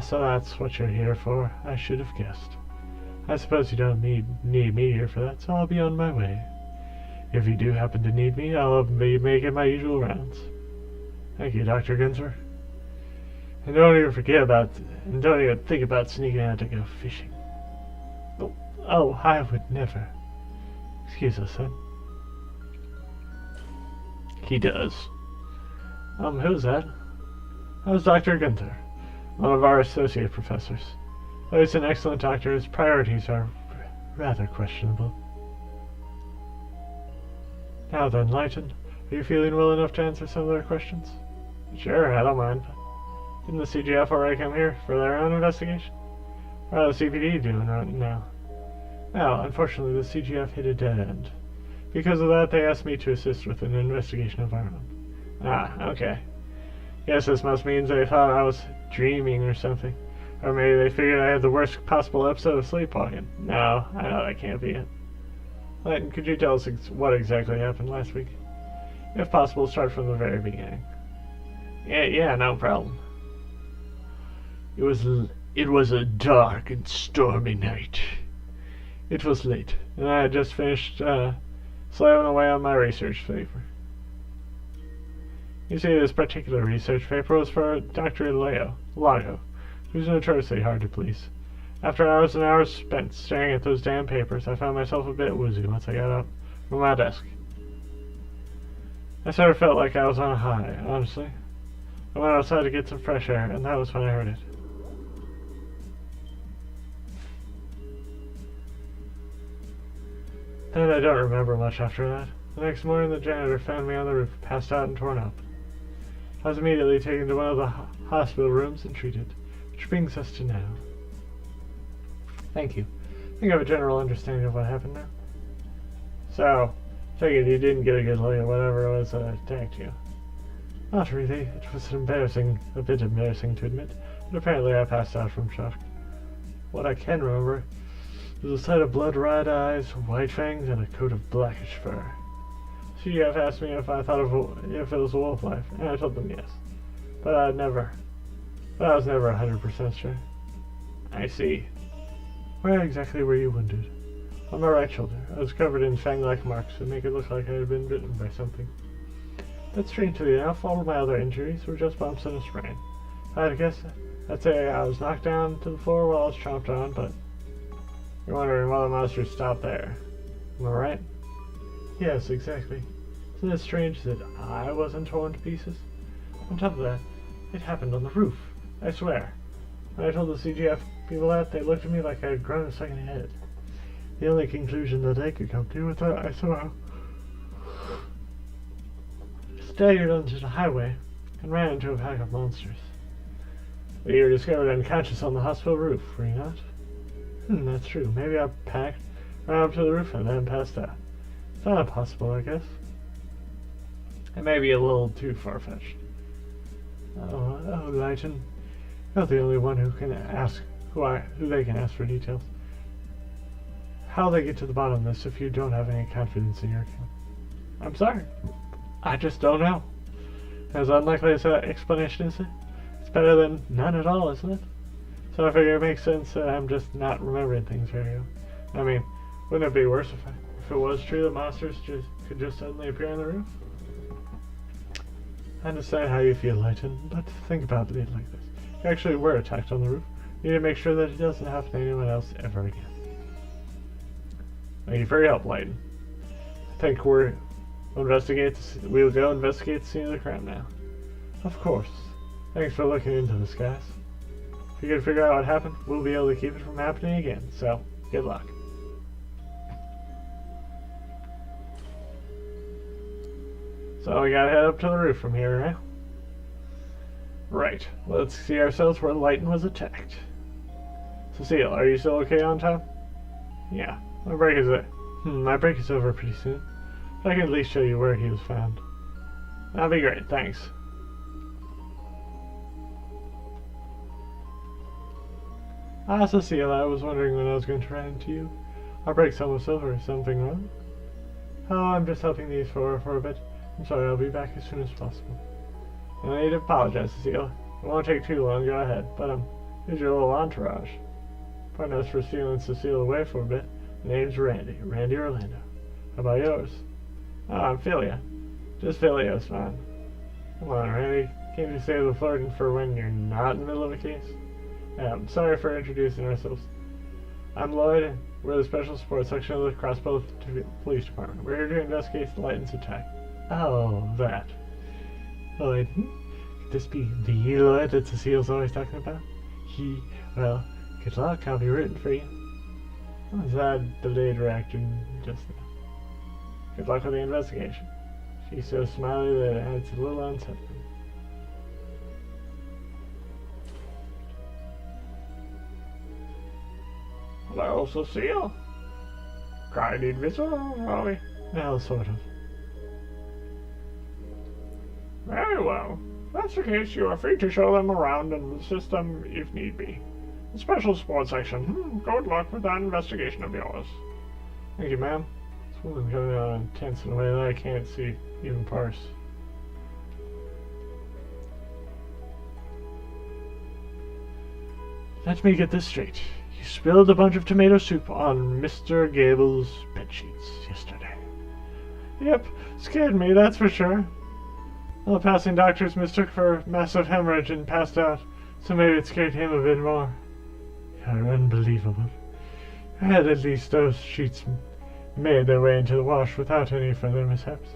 So that's what you're here for. I should have guessed. I suppose you don't need me here for that, so I'll be on my way. If you do happen to need me, I'll be making my usual rounds. Thank you, Dr. Gunther. And don't even think about sneaking out to go fishing. Oh, I would never. Excuse us, son. He does. Who's that? That was Dr. Gunther, one of our associate professors. Though he's an excellent doctor, his priorities are rather questionable. Now then, Lighton, are you feeling well enough to answer some of their questions? Sure, I don't mind. Didn't the CGF already come here for their own investigation? What are the CPD doing right now? Well, unfortunately, the CGF hit a dead end. Because of that, they asked me to assist with an investigation of our own. Ah, okay. Guess this must mean they thought I was dreaming or something. Or maybe they figured I had the worst possible episode of sleepwalking. No, I know that can't be it. Lighton, could you tell us what exactly happened last week? If possible, start from the very beginning. Yeah, no problem. It was a dark and stormy night. It was late, and I had just finished slaving away on my research paper. You see, this particular research paper was for Dr. Lago, who's notoriously hard to please. After hours and hours spent staring at those damn papers, I found myself a bit woozy once I got up from my desk. I sort of felt like I was on a high, honestly. I went outside to get some fresh air, and that was when I heard it. Then I don't remember much after that. The next morning, the janitor found me on the roof, passed out and torn up. I was immediately taken to one of the hospital rooms and treated, which brings us to now. Thank you. I think I have a general understanding of what happened now. So, take it you didn't get a good look at whatever it was that attacked you. Not really. It was a bit embarrassing to admit, but apparently I passed out from shock. What I can remember was a sight of blood-red eyes, white fangs, and a coat of blackish fur. CGF asked me if I thought if it was a wolf life, and I told them yes. But I was never 100% sure. I see. Where exactly were you wounded? On my right shoulder. I was covered in fang-like marks that make it look like I had been bitten by something. But strangely enough, all of my other injuries were just bumps and a sprain. If I had to guess, I'd say I was knocked down to the floor while I was chomped on, but you're wondering why the monster stopped there. Am I right? Yes, exactly. Isn't it strange that I wasn't torn to pieces? On top of that, it happened on the roof. I swear. When I told the CGF people that, they looked at me like I had grown a second head. The only conclusion that they could come to was that I somehow staggered onto the highway and ran into a pack of monsters. But you were discovered unconscious on the hospital roof, were you not? That's true. Maybe I packed, ran up to the roof, and then passed out. It's not impossible, I guess. It may be a little too far-fetched. Oh, Lighton. You're the only one who can ask who they can ask for details. How they get to the bottom of this if you don't have any confidence in your account? I'm sorry. I just don't know. As unlikely as that explanation is, it's better than none at all, isn't it? So I figure it makes sense that I'm just not remembering things very well. I mean, wouldn't it be worse if it was true that monsters could just suddenly appear on the roof? I understand how you feel, Lighton, but think about it like this. If you actually were attacked on the roof, you need to make sure that it doesn't happen to anyone else ever again. Thank you for your help, Lighton. I think we'll go investigate the scene of the crime now. Of course. Thanks for looking into this, guys. If you can figure out what happened, we'll be able to keep it from happening again, so good luck. So we gotta head up to the roof from here, right? Right. Let's see ourselves where Lighton was attacked. Cecile, are you still okay on time? Yeah. My break is over pretty soon. I can at least show you where he was found. That'd be great, thanks. Cecile, I was wondering when I was going to run into you. Our break's almost over. Is something wrong? Oh, I'm just helping these for a bit. I'm sorry, I'll be back as soon as possible. No need to apologize, Cecile. It won't take too long, go ahead. But, here's your little entourage. Pardon us for stealing Cecile away for a bit. The name's Randy. Randy Orlando. How about yours? I'm Philia. Just Philia's fine. Come on, Randy. Can't you save the flirting for when you're not in the middle of a case? I'm sorry for introducing ourselves. I'm Lloyd. We're the Special Support Section of the Crossbow Police Department. We're here to investigate the Lightens attack. Oh, that. Lloyd. Could this be the Lloyd that Cecile's always talking about? Well, good luck. I'll be rooting for you. What was that delayed reaction just now? Good luck with the investigation. She's so smiley that it's a little unsettling. Hello, Cecile. Cried invisible, Molly. Well, sort of. Very well. If that's the case, you are free to show them around and assist them if need be. The Special Support Section. Good luck with that investigation of yours. Thank you, ma'am. This woman's coming out intense in a way that I can't see, even parse. Let me get this straight. You spilled a bunch of tomato soup on Mr. Gable's bedsheets yesterday. Yep, scared me, that's for sure. Well, passing doctors mistook for massive hemorrhage and passed out, so maybe it scared him a bit more. You're unbelievable. And at least those sheets made their way into the wash without any further mishaps.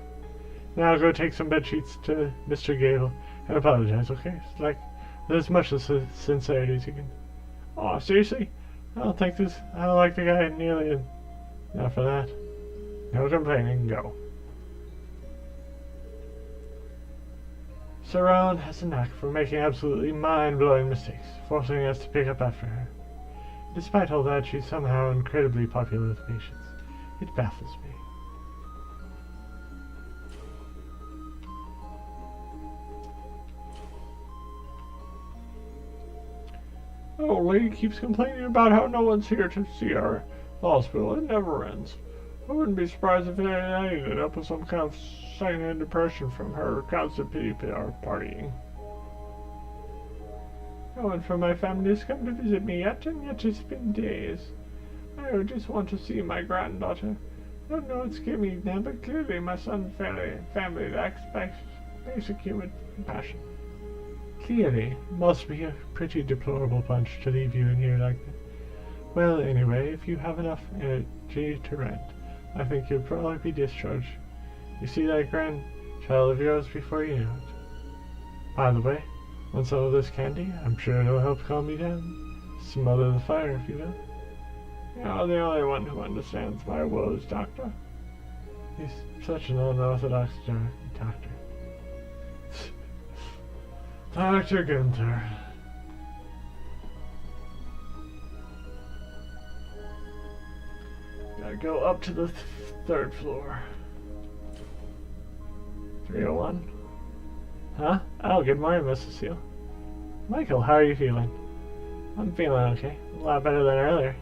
Now go take some bed sheets to Mr. Gable and apologize, okay? Like, with as much sincerity as you can. Aw, seriously? I don't like the guy nearly enough for that. No complaining, go. Saran has a knack for making absolutely mind-blowing mistakes, forcing us to pick up after her. Despite all that, she's somehow incredibly popular with patients. It baffles me. Oh, lady keeps complaining about how no one's here to see her at the hospital. It never ends. I wouldn't be surprised if I ended up with some kind of secondhand depression from her constant pity partying. No one from my family has come to visit me yet, and yet it's been days. I just want to see my granddaughter. I don't know what's giving me now, but clearly my son's family lacks basic human compassion. Clearly, must be a pretty deplorable bunch to leave you in here like that. Well, anyway, if you have enough energy to rent, I think you'll probably be discharged. You see that grandchild of yours before you know it. By the way, want some of this candy? I'm sure it'll help calm me down. Smother the fire, if you will. You're the only one who understands my woes, Doctor. He's such an unorthodox doctor. Dr. Gunther. Gotta go up to the third floor. 301. Huh? Oh, good morning, Miss Cecile. Michael, how are you feeling? I'm feeling okay. A lot better than earlier.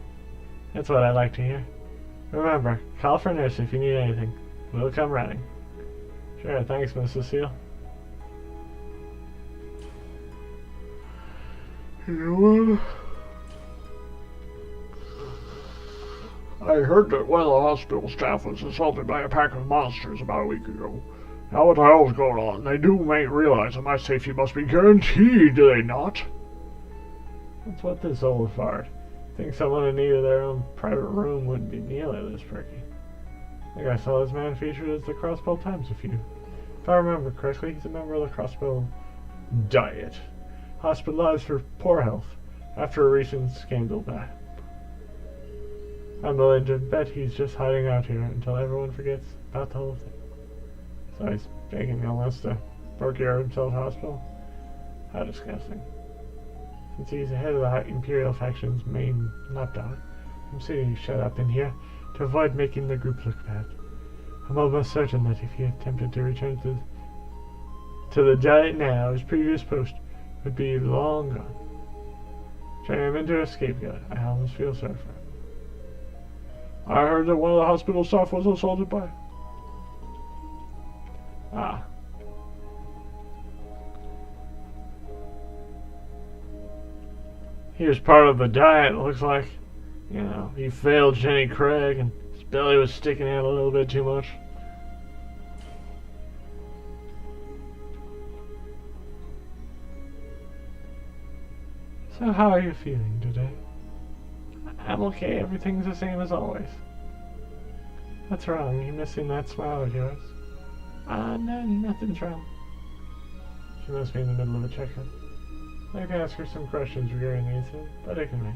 That's what I like to hear. Remember, call for a nurse if you need anything. We'll come running. Sure, thanks, Miss Cecile. You know what? I heard that one of the hospital staff was assaulted by a pack of monsters about a week ago. Now what the hell's going on? They do realize that my safety must be guaranteed, do they not? That's what this old fart. Think someone in need of their own private room wouldn't be nearly this perky. I think I saw this man featured as the Crossbow Times a few. If I remember correctly, he's a member of the Crossbow Diet. Hospitalized for poor health after a recent scandal back. I'm willing to bet he's just hiding out here until everyone forgets about the whole thing. So he's begging illness to procure himself hospital. How disgusting. Since he's the head of the Imperial faction's main lapdog, I'm sitting shut up in here to avoid making the group look bad. I'm almost certain that if he attempted to return to the Giant now, his previous post would be long gone. Turning him into a scapegoat, I almost feel sorry for him. I heard that one of the hospital staff was assaulted by... Ah. He was part of the diet, looks like. You know, he failed Jenny Craig and his belly was sticking out a little bit too much. So how are you feeling today? I'm okay, everything's the same as always. What's wrong? You missing that smile of yours? No, nothing's wrong. She must be in the middle of a checkup. I can ask her some questions regarding the incident, but I can wait.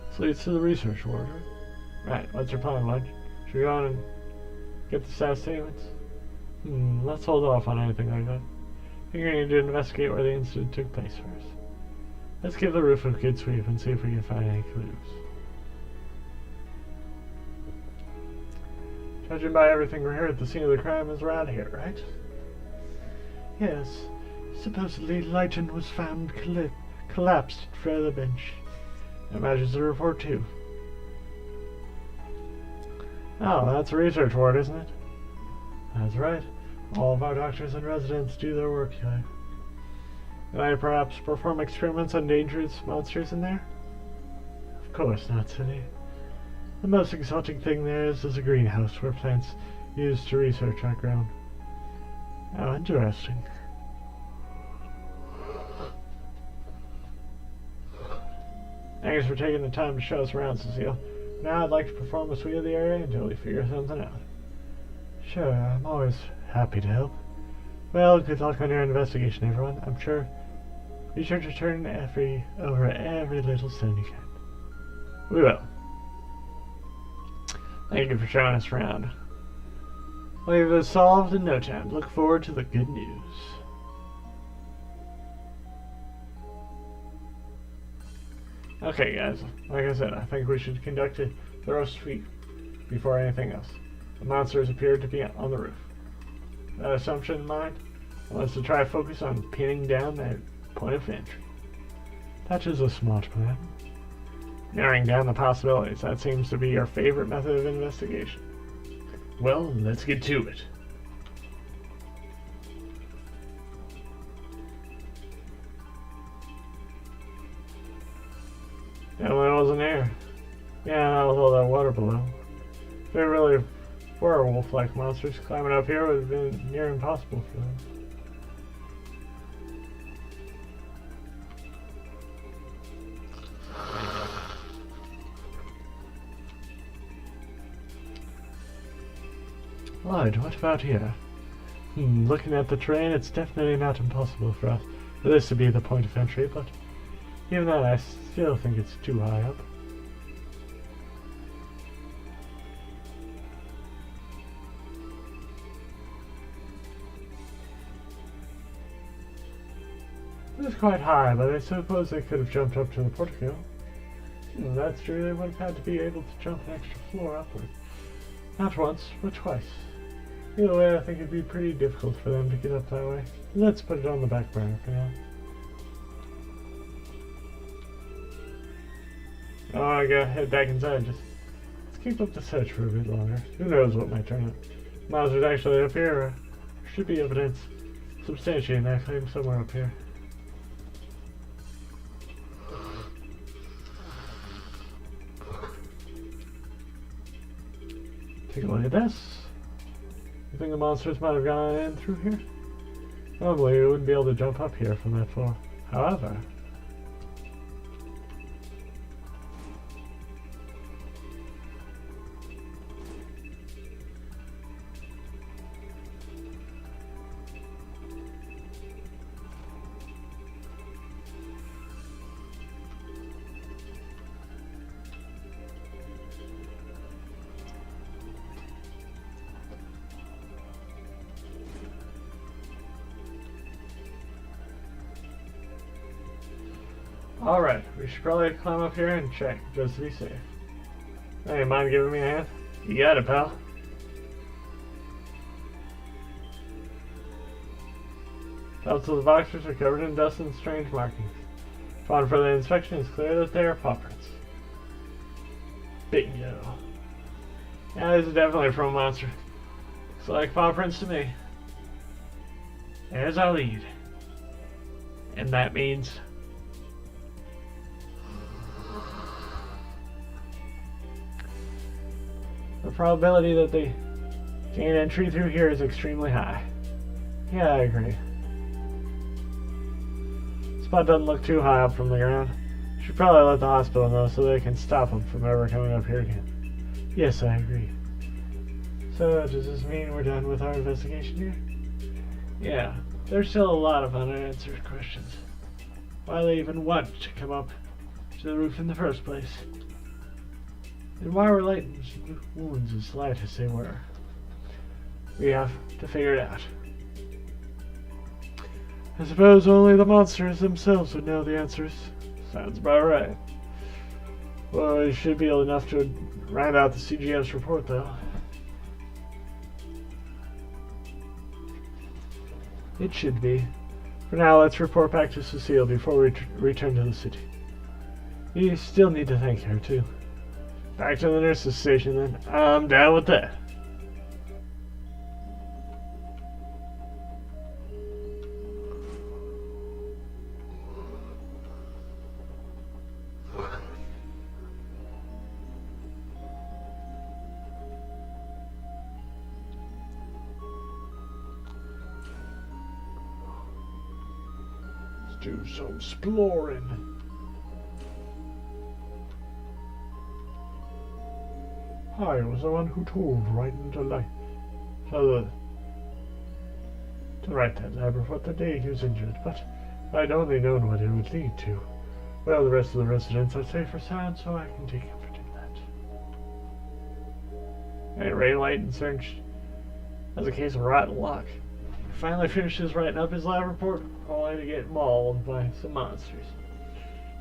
This leads to the research order. Right, what's your plan, Mike? Should we go on and get the staff statements? Let's hold off on anything like that. I think we need to investigate where the incident took place first. Let's give the roof a good sweep and see if we can find any clues. Judging by everything we heard, the scene of the crime is around here, right? Yes. Supposedly, Lighton was found collapsed at foot of the bench. That matches the report, too. Oh, that's a research ward, isn't it? That's right. All of our doctors and residents do their work here. Can I perhaps perform experiments on dangerous monsters in there? Of course not, silly. The most exotic thing there is a greenhouse where plants used to research are grown. Oh, interesting. Thanks for taking the time to show us around, Cecile. Now I'd like to perform a sweep of the area until we figure something out. Sure, I'm always happy to help. Well, good luck on your investigation, everyone. I'm sure. Be sure to turn over every little stone you can. We will. Thank you for showing us around. We'll have it solved in no time. Look forward to the good news. Okay, guys. Like I said, I think we should conduct a thorough sweep before anything else. The monsters appear to be on the roof. That assumption in mind, I want us to try to focus on pinning down that point of entry. That is a smart plan. Narrowing down the possibilities, that seems to be your favorite method of investigation. Well, let's get to it. Definitely wasn't there. Yeah, that was all that water below. If there really were wolf-like monsters, climbing up here would have been near impossible for them. Lloyd, what about here? Looking at the terrain, it's definitely not impossible for this to be the point of entry, but even then, I still think it's too high up. It's quite high, but I suppose they could have jumped up to the portico. That's true, they would have had to be able to jump an extra floor upward. Not once, but twice. Either way, I think it'd be pretty difficult for them to get up that way. Let's put it on the back burner for now. Oh, I gotta head back inside. Let's keep up the search for a bit longer. Who knows what might turn up. Monsters actually up here. There should be evidence substantiating that claim somewhere up here. Take a look at this. You think the monsters might have gone in through here? Normally, we wouldn't be able to jump up here from that floor. However, alright, we should probably climb up here and check, just to be safe. Hey, mind giving me a hand? You got it, pal. Tops of the boxes are covered in dust and strange markings. Upon further inspection, it's clear that they are paw prints. Bingo. Yeah, this is definitely from a monster. Looks like paw prints to me. There's our lead. And that means The probability that they gain entry through here is extremely high. Yeah, I agree. Spot doesn't look too high up from the ground. Should probably let the hospital know so they can stop them from ever coming up here again. Yes, I agree. So, does this mean we're done with our investigation here? Yeah, there's still a lot of unanswered questions. Why they even want to come up to the roof in the first place? And why were Layton's wounds as light as they were? We have to figure it out. I suppose only the monsters themselves would know the answers. Sounds about right. Well, it should be enough to round out the CGF's report, though. It should be. For now, let's report back to Cecile before we return to the city. You still need to thank her, too. Back to the nurse's station, then. I'm down with that. Do some exploring. I was the one who told Raiden to write that lab report the day he was injured, but I'd only known what it would lead to. Well, the rest of the residents are safe or sound, so I can take comfort in that. And Ray Raiden searched as a case of rotten luck. He finally finishes writing up his lab report, only to get mauled by some monsters.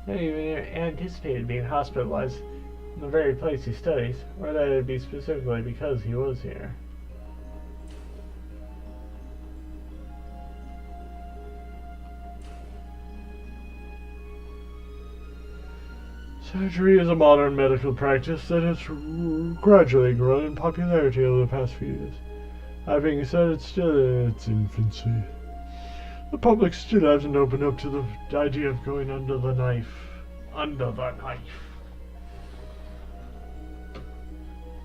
Not even anticipated being hospitalized in the very place he studies, or that it'd be specifically because he was here. Surgery is a modern medical practice that has gradually grown in popularity over the past few years. That being said, it's still in its infancy. The public still hasn't opened up to the idea of going under the knife. Under the knife.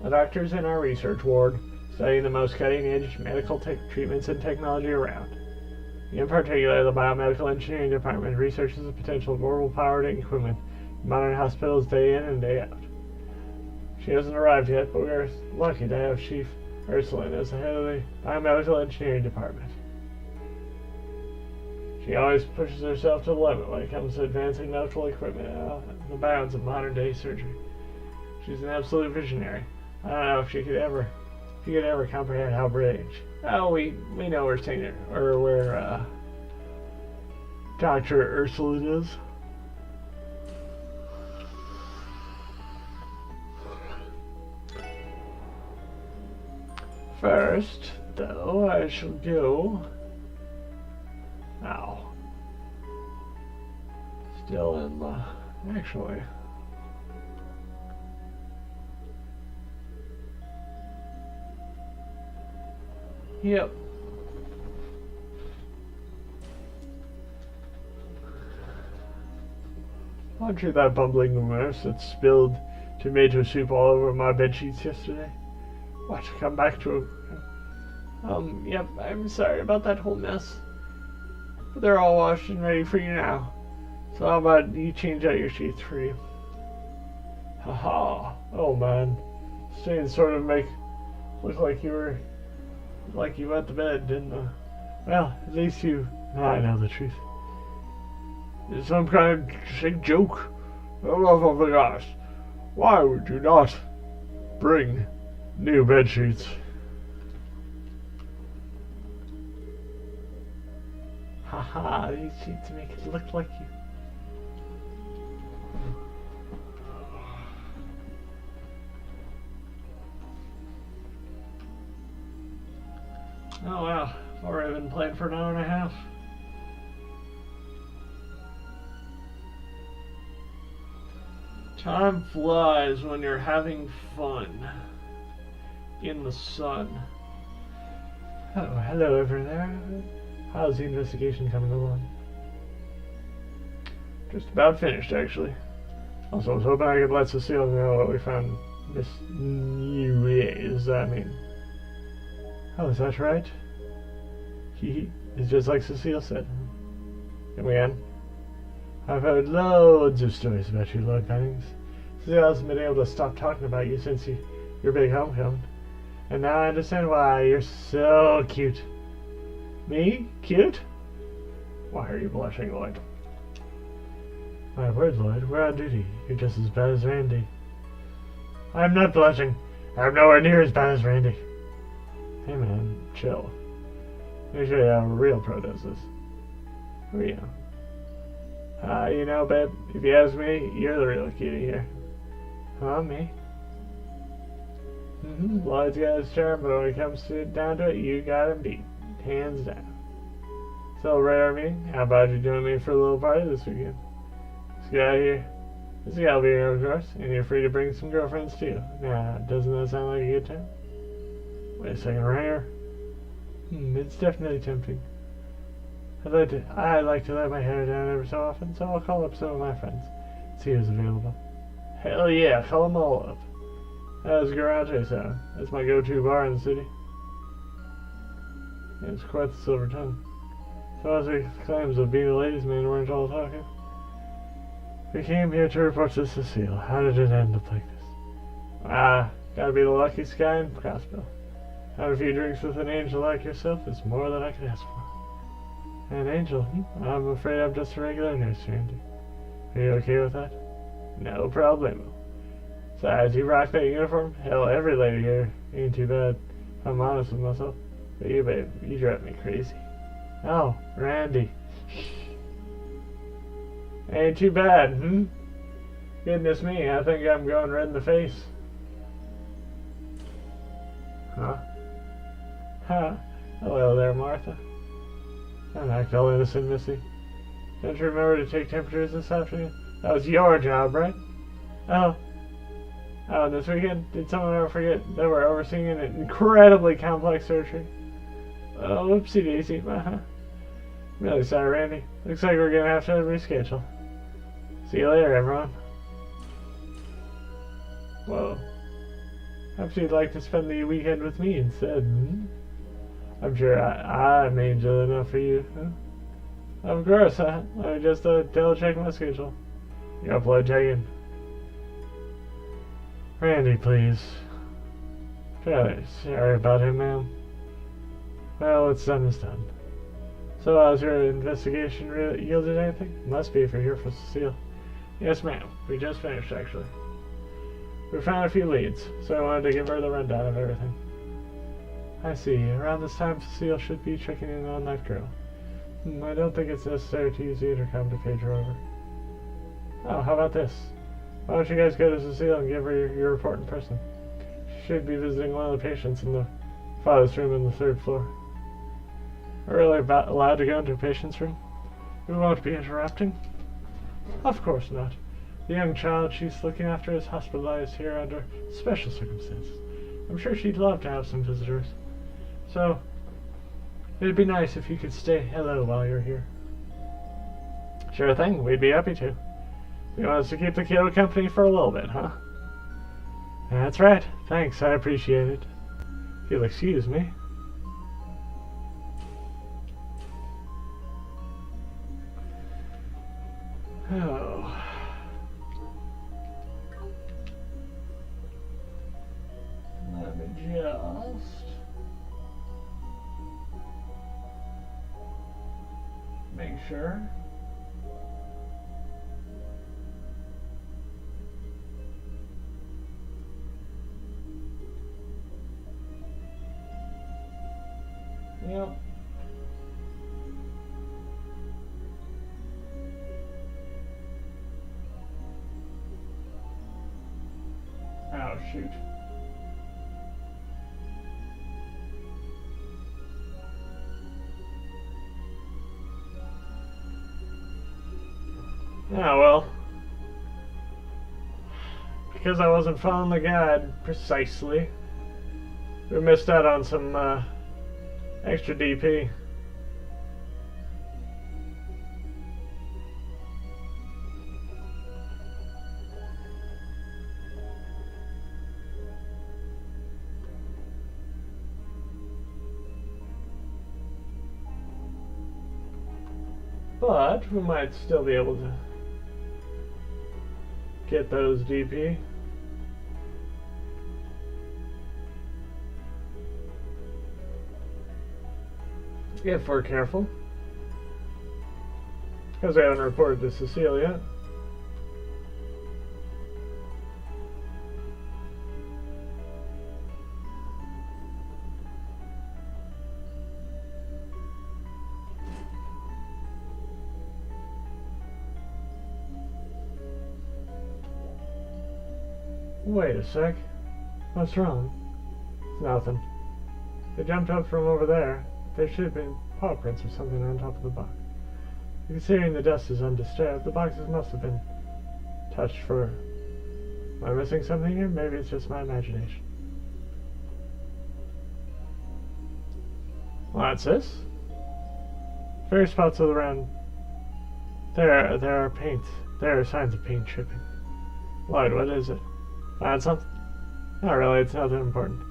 The doctors in our research ward studying the most cutting-edge medical treatments and technology around. In particular, the biomedical engineering department researches the potential of orbital-powered equipment in modern hospitals day in and day out. She hasn't arrived yet, but we are lucky to have Chief Ursuline as the head of the biomedical engineering department. She always pushes herself to the limit when it comes to advancing medical equipment and the bounds of modern-day surgery. She's an absolute visionary. I don't know if she could ever comprehend how brilliant. Oh, we know where Dr. Ursuline is. First, though, I shall go. Ow. Still in the. Actually. Yep. Aren't you that bumbling nurse that spilled tomato soup all over my bedsheets yesterday? What, come back to yep, I'm sorry about that whole mess. But they're all washed and ready for you now. So how about you change out your sheets for you? Haha. Oh man. Stains sort of make look like you went to bed, didn't they? Well, at least I know the truth. It's some kind of sick joke. Oh my gosh. Why would you not bring new bed sheets? Haha, these sheets make it look like you. Oh wow, already been playing for an hour and a half. Time flies when you're having fun. In the sun. Oh, hello over there. How's the investigation coming along? Just about finished, actually. Also, I was hoping I could let Cecile know what we found Miss Nuez, I mean. Oh, is that right? He is just like Cecile said. Come again? I've heard loads of stories about you, Lord Pennings. Cecile hasn't been able to stop talking about you since your big homecoming. And now I understand why you're so cute. Me? Cute? Why are you blushing, Lloyd? My word, Lloyd, we're on duty. You're just as bad as Randy. I'm not blushing. I'm nowhere near as bad as Randy. Hey man, chill. Let me show you how a real pro does this. Who are you? You know, babe, if you ask me, you're the real cutie here. Huh, me? Lloyd's got his charm, but when it comes down to it, you got him beat. Hands down. Celebrate our meeting? How about you join me for a little party this weekend? Let's get out of here. This is gonna be here, of course, and you're free to bring some girlfriends too. Now, doesn't that sound like a good time? Wait a second, right here? It's definitely tempting. I'd like to let my hair down every so often, so I'll call up some of my friends. See who's available. Hell yeah, call them all up. How's Garage sound? That's my go-to bar in the city. It's quite the silver tongue. So as the claims of being a ladies' man weren't all talking. We came here to report to Cecile. How did it end up like this? Gotta be the luckiest guy in Crossville. Have a few drinks with an angel like yourself is more than I could ask for. An angel? I'm afraid I'm just a regular nurse, Randy. Are you okay with that? No problemo. Besides, you rock that uniform? Hell, every lady here ain't too bad. If I'm honest with myself. But you, babe, you drive me crazy. Oh, Randy. Ain't too bad, Goodness me, I think I'm going red in the face. Huh? Hello there, Martha. Don't act all innocent, Missy. Don't you remember to take temperatures this afternoon? That was your job, right? Oh, this weekend, did someone ever forget that we're overseeing an incredibly complex surgery? Oh, whoopsie daisy. Really sorry, Randy. Looks like we're gonna have to reschedule. See you later, everyone. Whoa. Perhaps you'd like to spend the weekend with me instead, I'm sure I'm angel enough for you, Of course, Let me just double check my schedule. Your upload check-in. Randy, please. Sorry about him, ma'am. Well, what's done is done. So, how's your investigation yielded anything? Must be if you're here for Cecile. Yes, ma'am. We just finished, actually. We found a few leads, so I wanted to give her the rundown of everything. I see. Around this time, Cecile should be checking in on that girl. I don't think it's necessary to use the intercom to page her over. Oh, how about this? Why don't you guys go to Cecile and give her your report in person? She should be visiting one of the patients in the father's room on the 3rd floor. Are we really allowed to go into a patient's room? We won't be interrupting? Of course not. The young child she's looking after is hospitalized here under special circumstances. I'm sure she'd love to have some visitors. So, it'd be nice if you could stay hello while you're here. Sure thing, we'd be happy to. You want us to keep the kiddo company for a little bit, huh? That's right. Thanks, I appreciate it. If you'll excuse me. Oh. Let me just make sure. Yep. Oh, shoot. Yeah, well. Because I wasn't following the guide precisely, we missed out on some, extra DP. But we might still be able to get those DP. If we're careful. Because I haven't reported to Cecile yet. Wait a sec. What's wrong? It's nothing. They jumped up from over there. There should have been paw prints or something on top of the box. Considering the dust is undisturbed, the boxes must have been touched for... Am I missing something here? Maybe it's just my imagination. Well, that's this. Various spots all around. There are paint. There are signs of paint chipping. Lloyd, what is it? Found something? Not really, it's nothing important.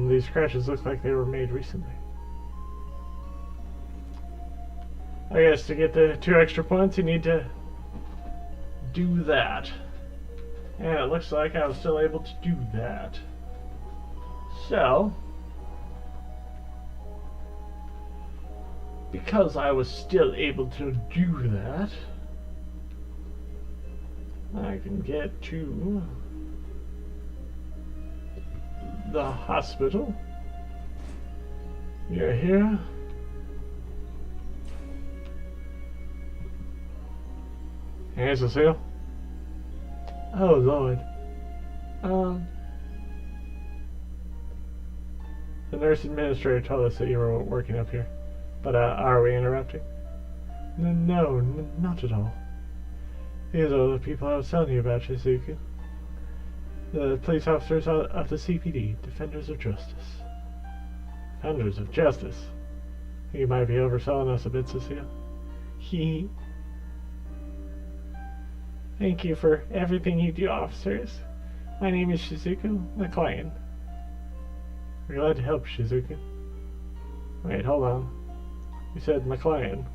These scratches look like they were made recently. I guess to get the 2 extra points, you need to do that. And it looks like I was still able to do that. So, because I was still able to do that, I can get to the hospital. You're here. Hey, Cecile. Oh, Lord. The nurse administrator told us that you were working up here. But, are we interrupting? No, not at all. These are the people I was telling you about, Shizuku. The police officers of the CPD, Defenders of Justice. Defenders of Justice? You might be overselling us a bit, Cecile. Thank you for everything you do, officers. My name is Shizuku McLean. We're glad to help, Shizuku. Wait, hold on. You said McLean.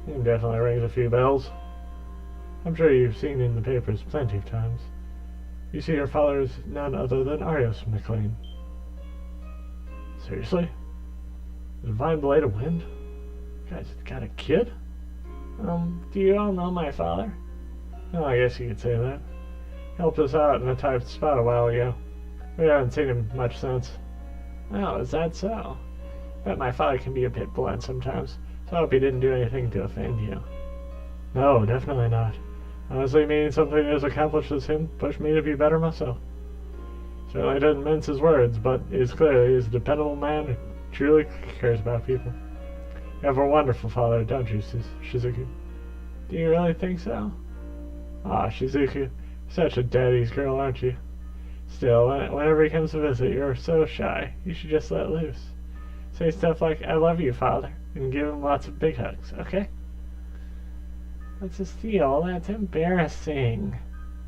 It definitely rings a few bells. I'm sure you've seen in the papers plenty of times. You see, your father is none other than Arios McLean. Seriously? The Divine Blade of Wind? You guys got a kid? Do you all know my father? Well, I guess you could say that. Helped us out in a tight spot a while ago. We haven't seen him much since. Oh, is that so? Bet my father can be a bit blunt sometimes, so I hope he didn't do anything to offend you. No, definitely not. Honestly, meaning something as accomplished as him pushed me to be better myself. Certainly doesn't mince his words, but is clearly a dependable man who truly cares about people. You have a wonderful father, don't you, Shizuku? Do you really think so? Ah, Shizuku, such a daddy's girl, aren't you? Still, whenever he comes to visit, you're so shy. You should just let loose. Say stuff like, I love you, father, and give him lots of big hugs, okay? That's a steal. That's embarrassing.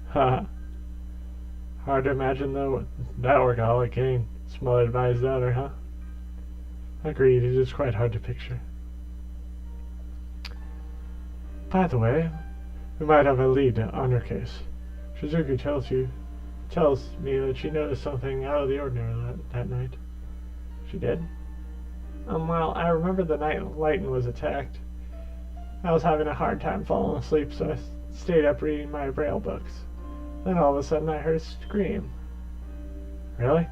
Haha. Hard to imagine, though, that workaholic getting smothered by his daughter, huh? Agreed, it is quite hard to picture. By the way, we might have a lead on your case. Shizuku tells me that she noticed something out of the ordinary that night. She did? Well, I remember the night Lighton was attacked. I was having a hard time falling asleep, so I stayed up reading my Braille books. Then all of a sudden I heard a scream. Really?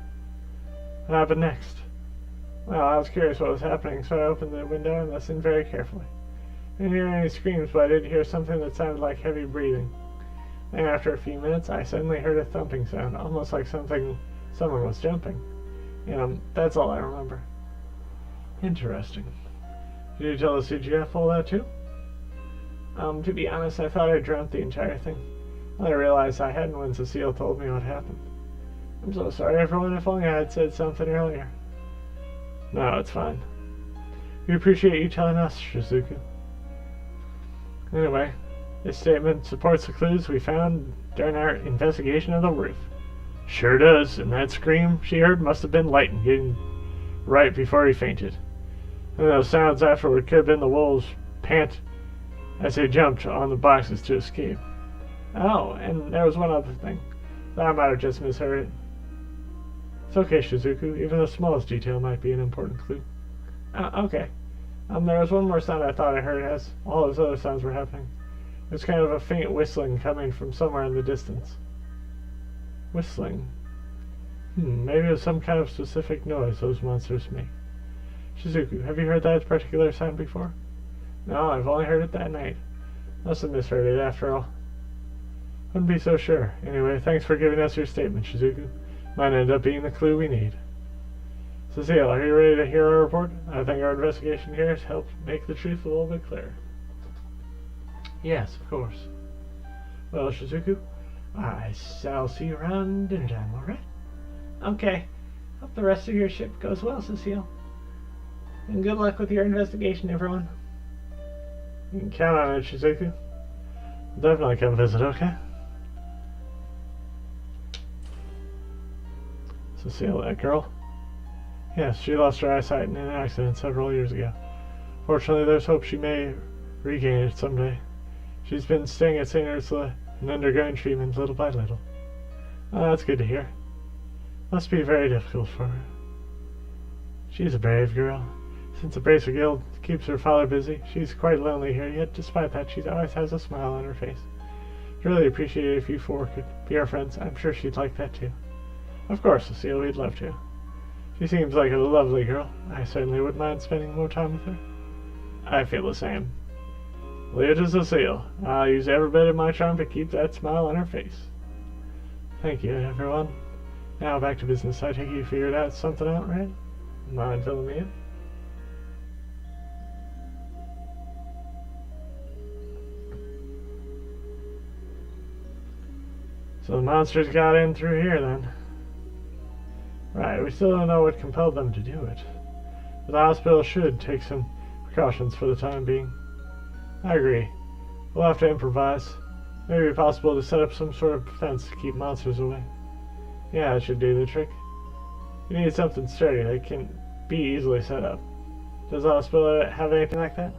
What happened next? Well, I was curious what was happening, so I opened the window and listened very carefully. I didn't hear any screams, but I did hear something that sounded like heavy breathing. Then after a few minutes, I suddenly heard a thumping sound, almost like someone was jumping. That's all I remember. Interesting. Did you tell the CGF all that too? To be honest, I thought I dreamt the entire thing. I realized I hadn't when Cecile told me what happened. I'm so sorry, everyone. If only I had said something earlier. No, it's fine. We appreciate you telling us, Shizuku. Anyway, this statement supports the clues we found during our investigation of the roof. Sure does, and that scream she heard must have been Lighton getting right before he fainted. And those sounds afterward could have been the wolves as they jumped on the boxes to escape. Oh, and there was one other thing. I might have just misheard it. It's okay, Shizuku. Even the smallest detail might be an important clue. Okay. There was one more sound I thought I heard as all those other sounds were happening. It was kind of a faint whistling coming from somewhere in the distance. Whistling. Maybe it was some kind of specific noise those monsters make. Shizuku, have you heard that particular sound before? No, I've only heard it that night. Must have misheard it after all. Wouldn't be so sure. Anyway, thanks for giving us your statement, Shizuku. Might end up being the clue we need. Cecile, are you ready to hear our report? I think our investigation here has helped make the truth a little bit clearer. Yes, of course. Well, Shizuku, I shall see you around dinner time, alright? Okay. Hope the rest of your ship goes well, Cecile. And good luck with your investigation, everyone. You can count on it, Shizuku. Definitely come visit, okay? Cecile, that girl? Yes, she lost her eyesight in an accident several years ago. Fortunately, there's hope she may regain it someday. She's been staying at St. Ursula and undergoing treatment little by little. Oh, that's good to hear. Must be very difficult for her. She's a brave girl. Since the Bracer Guild keeps her father busy, she's quite lonely here, yet despite that, she always has a smile on her face. I'd really appreciate it if you four could be our friends. I'm sure she'd like that too. Of course, Cecile, we'd love to. She seems like a lovely girl. I certainly wouldn't mind spending more time with her. I feel the same. Leave to Cecile. I'll use every bit of my charm to keep that smile on her face. Thank you, everyone. Now back to business. I take you figured out something out, right? Mind filling me in? So the monsters got in through here then. Right, we still don't know what compelled them to do it. But the hospital should take some precautions for the time being. I agree. We'll have to improvise. Maybe it's possible to set up some sort of fence to keep monsters away. Yeah, that should do the trick. We need something sturdy that can be easily set up. Does the hospital have anything like that?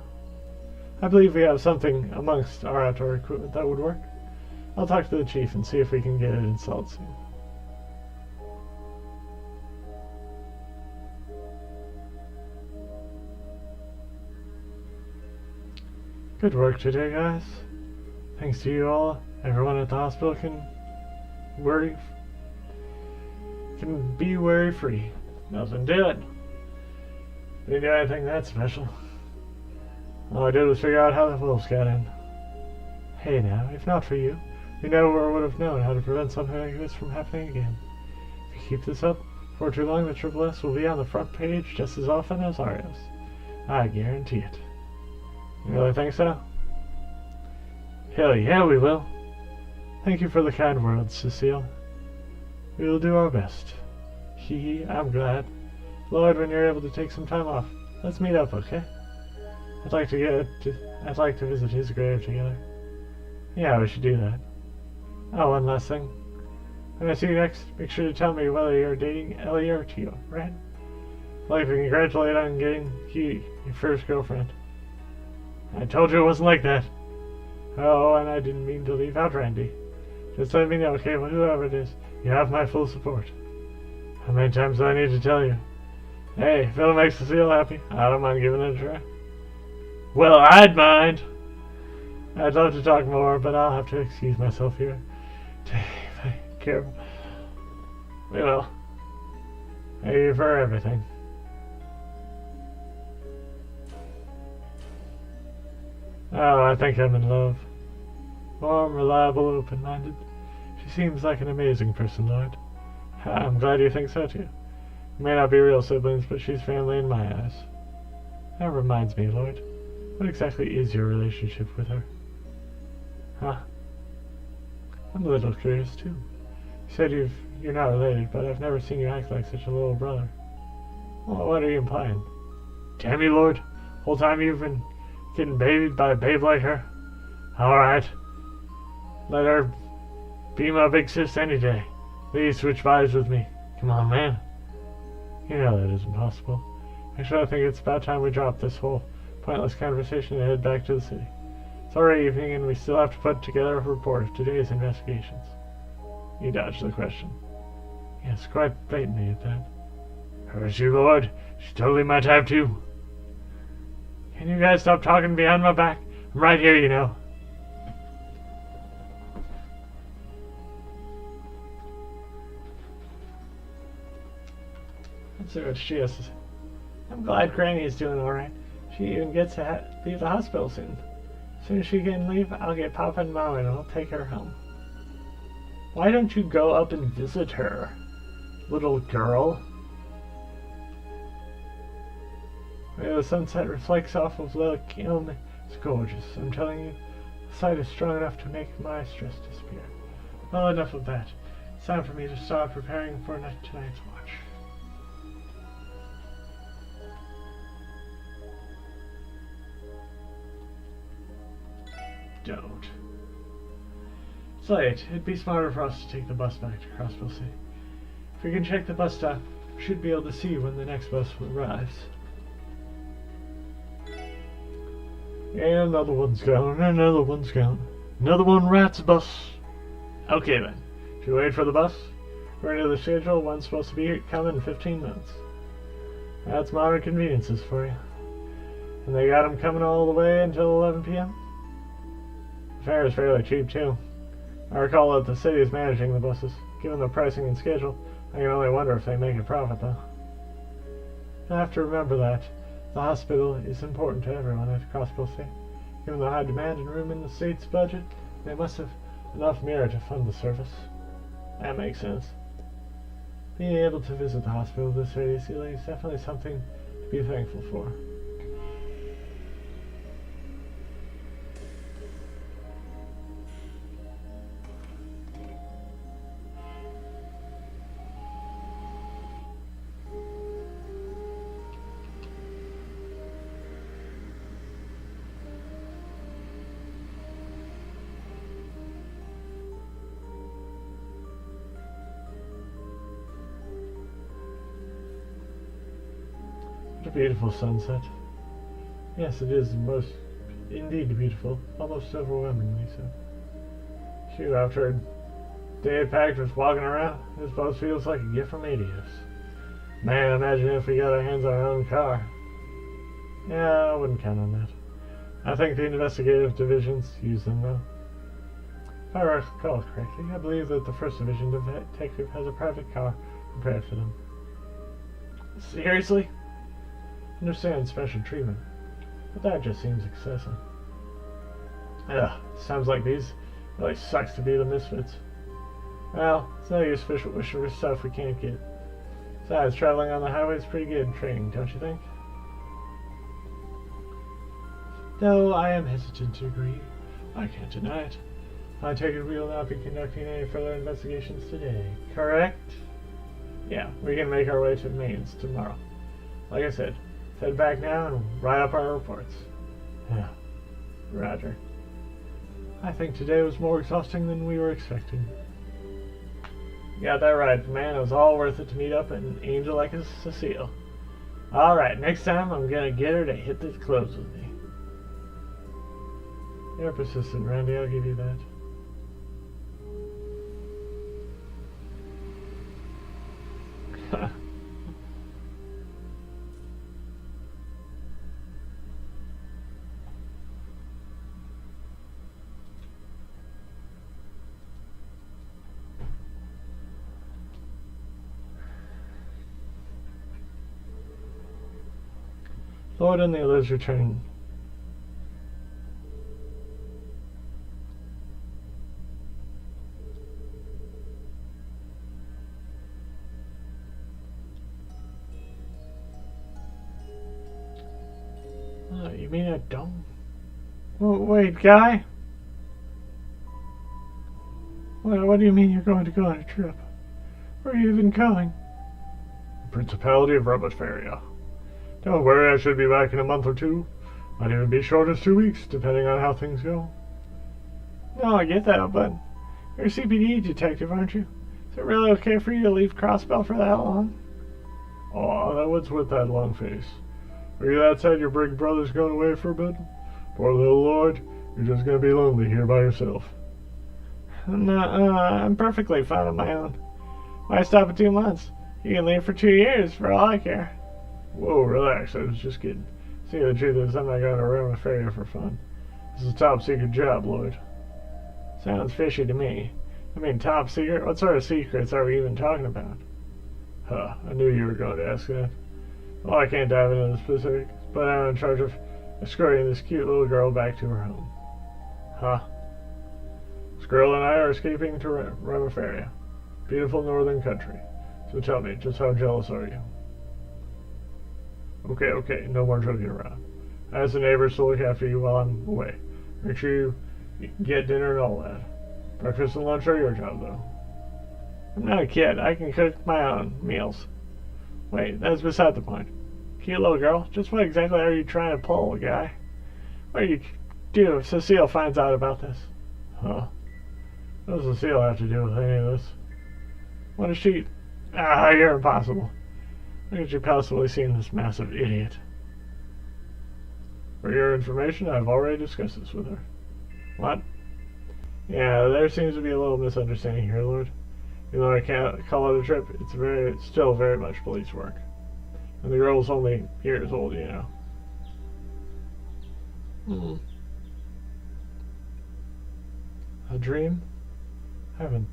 I believe we have something amongst our outdoor equipment that would work. I'll talk to the chief and see if we can get it installed soon. Good work today, guys. Thanks to you all, everyone at the hospital can be worry-free. Nothing to it. Didn't do anything that special. All I did was figure out how the wolves got in. Hey now, if not for you, we never would have known how to prevent something like this from happening again. If you keep this up, for too long the Triple S will be on the front page just as often as Arios. I guarantee it. You really think so? Hell yeah, we will. Thank you for the kind words, Cecile. We will do our best. I'm glad. Lloyd, when you're able to take some time off, let's meet up, okay? I'd like to visit his grave together. Yeah, we should do that. Oh, one last thing. When I see you next, make sure to tell me whether you're dating Ellie or Tio, right? I'd like to congratulate on getting your first girlfriend. I told you it wasn't like that. Oh, and I didn't mean to leave out Randy. Just let me know, okay, well, whoever it is, you have my full support. How many times do I need to tell you? Hey, if it makes Cecile happy, I don't mind giving it a try. Well, I'd mind. I'd love to talk more, but I'll have to excuse myself here. Take care. We will. Thank you for everything. Oh, I think I'm in love. Warm, reliable, open-minded. She seems like an amazing person, Lloyd. I'm glad you think so, too. We may not be real siblings, but she's family in my eyes. That reminds me, Lloyd. What exactly is your relationship with her? Huh? I'm a little curious, too. You said you're not related, but I've never seen you act like such a little brother. Well, what are you implying? Damn you, Lloyd. Whole time you've been getting babied by a babe like her? Alright. Let her be my big sis any day. Please switch vibes with me. Come on, man. You know that isn't possible. Actually, I think it's about time we drop this whole pointless conversation and head back to the city. It's already evening and we still have to put together a report of today's investigations. You dodged the question. Yes, quite blatantly at that. Where's your lord? She's totally my type too. Can you guys stop talking behind my back? I'm right here, you know. Let's see what she has to say. I'm glad Granny is doing alright. She even gets to leave the hospital soon. As soon as she can leave, I'll get Papa and Mama and I'll take her home. Why don't you go up and visit her, little girl? The sunset reflects off of Lake Ilm. It's gorgeous. I'm telling you, the sight is strong enough to make my stress disappear. Well, enough of that. It's time for me to start preparing for tonight's watch. Don't. It's late. It'd be smarter for us to take the bus back to Crossville City. If we can check the bus stop, we should be able to see when the next bus arrives. And another one's gone, another one's gone. Another one rats bus. Okay then. Should we wait for the bus? According to the schedule, one's supposed to be coming in 15 minutes. That's modern conveniences for you. And they got them coming all the way until 11 p.m.? The fare is fairly cheap too. I recall that the city is managing the buses. Given the pricing and schedule, I can only wonder if they make a profit though. I have to remember that. The hospital is important to everyone at Crossville City. Given the high demand and room in the state's budget, they must have enough merit to fund the service. That makes sense. Being able to visit the hospital this early is definitely something to be thankful for. What a beautiful sunset. Yes, it is most indeed beautiful, almost overwhelmingly so. Shoot, after a day packed with walking around, this bus feels like a gift from Adios. Man, imagine if we got our hands on our own car. Yeah, I wouldn't count on that. I think the investigative divisions use them though. If I recall correctly, I believe that the first division detective has a private car prepared for them. Seriously? I understand special treatment, but that just seems excessive. Ugh, sounds like these really sucks to be the misfits. Well, it's no use wishing for stuff we can't get. Besides, traveling on the highway is pretty good training, don't you think? Though I am hesitant to agree. I can't deny it. I take it we will not be conducting any further investigations today, correct? Yeah, we can make our way to Mainz tomorrow. Like I said, head back now and write up our reports. Yeah, Roger. I think today was more exhausting than we were expecting. You got that right, man. It was all worth it to meet up an angel like Cecile. Alright, next time I'm gonna get her to hit the clubs with me. You're persistent, Randy, I'll give you that. Lord and the others return. Oh, you mean I don't? Oh, wait, guy? What do you mean you're going to go on a trip? Where are you even going? The Principality of Robotfaria. Don't worry, I should be back in a month or two. Might even be short as 2 weeks, depending on how things go. No, I get that, but you're a CPD detective, aren't you? Is it really okay for you to leave Crossbell for that long? Oh, what's with that long face? Are you that sad your big brother's going away for a bit? Poor little Lord. You're just gonna be lonely here by yourself. No, I'm perfectly fine on my own. Why stop at 2 months? You can leave for 2 years, for all I care. Whoa, relax, I was just kidding. See, the truth is, I'm not going to Roma Feria for fun. This is a top secret job, Lloyd. Sounds fishy to me. I mean, top secret? What sort of secrets are we even talking about? Huh, I knew you were going to ask that. Well, I can't dive into the specifics, but I'm in charge of escorting this cute little girl back to her home. Huh? This girl and I are escaping to Roma Feria. Beautiful northern country. So tell me, just how jealous are you? Okay, no more joking around. I asked the neighbors to look after you while I'm away. Make sure you get dinner and all that. Breakfast and lunch are your job, though. I'm not a kid. I can cook my own meals. Wait, that's beside the point. Cute little girl, just what exactly are you trying to pull, guy? What do you do if Cecile finds out about this? Huh? What does Cecile have to do with any of this? What is she... you're impossible. How could you possibly seen this massive idiot? For your information, I've already discussed this with her. What? Yeah, there seems to be a little misunderstanding here, Lord. Even though I can't call it a trip, it's still very much police work. And the girl's only years old, you know. A dream? I haven't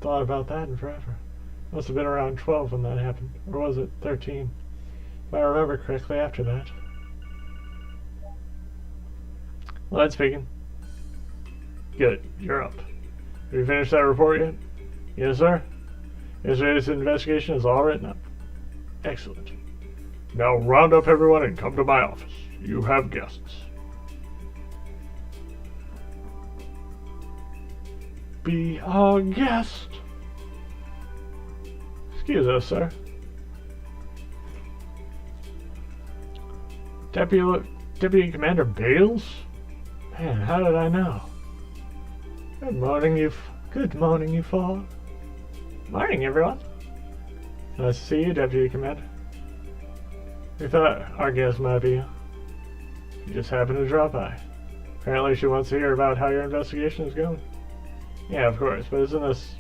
thought about that in forever. Must have been around 12 when that happened. Or was it 13? If I remember correctly after that. Lloyd speaking. Good, you're up. Have you finished that report yet? Yes, sir. Yesterday's investigation is all written up. Excellent. Now round up everyone and come to my office. You have guests. Be our guest. Excuse us, sir. Deputy Commander Bales? Man, how did I know? Good morning, you four. Morning, everyone. Nice to see you, Deputy Commander. We thought our guest might be you. You just happened to drop by. Apparently she wants to hear about how your investigation is going. Yeah, of course, but isn't this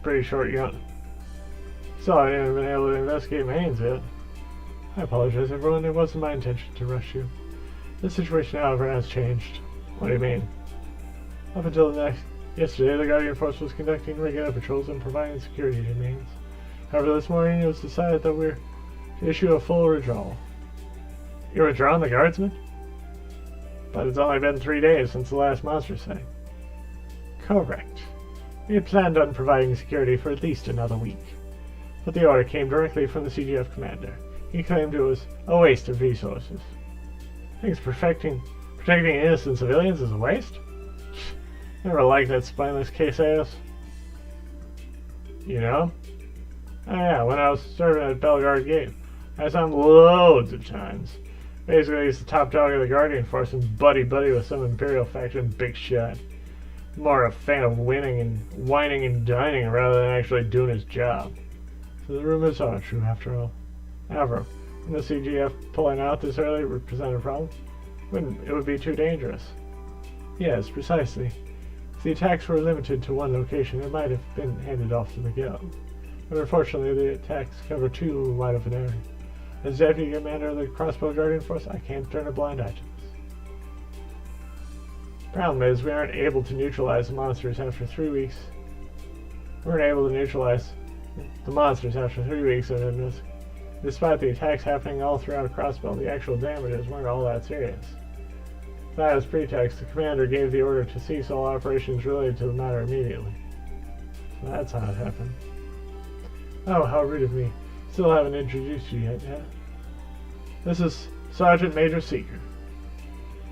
pretty short yet? Still, I haven't been able to investigate Mainz yet. I apologize, everyone. It wasn't my intention to rush you. The situation, however, has changed. What do you mean? Up until yesterday, the Guardian Force was conducting regular patrols and providing security to Mainz. However, this morning it was decided that we're to issue a full withdrawal. You're withdrawing the Guardsmen? But it's only been 3 days since the last monster sighting. Correct. We had planned on providing security for at least another week. But the order came directly from the CGF commander. He claimed it was a waste of resources. Thinks protecting innocent civilians is a waste? Never liked that spineless case ass. You know? Oh yeah, when I was serving at Bellegarde Gate, I saw him loads of times. Basically, he's the top dog of the Guardian Force and buddy-buddy with some Imperial faction big shot. More a fan of winning and whining and dining rather than actually doing his job. So the rumors are true after all. However, when the CGF pulling out this early would present a problem, it would be too dangerous. Yes, precisely. If the attacks were limited to one location, it might have been handed off to the Guild. But unfortunately, the attacks cover too wide of an area. As Deputy Commander of the Crossbow Guardian Force, I can't turn a blind eye to this. Problem is, we aren't able to neutralize the monsters after 3 weeks. We weren't able to neutralize the monsters after 3 weeks of this. Despite the attacks happening all throughout Crossbow, the actual damages weren't all that serious. That as pretext, the commander gave the order to cease all operations related to the matter immediately. So that's how it happened. Oh, how rude of me. Still haven't introduced you yet, yeah? This is Sergeant Major Seeker.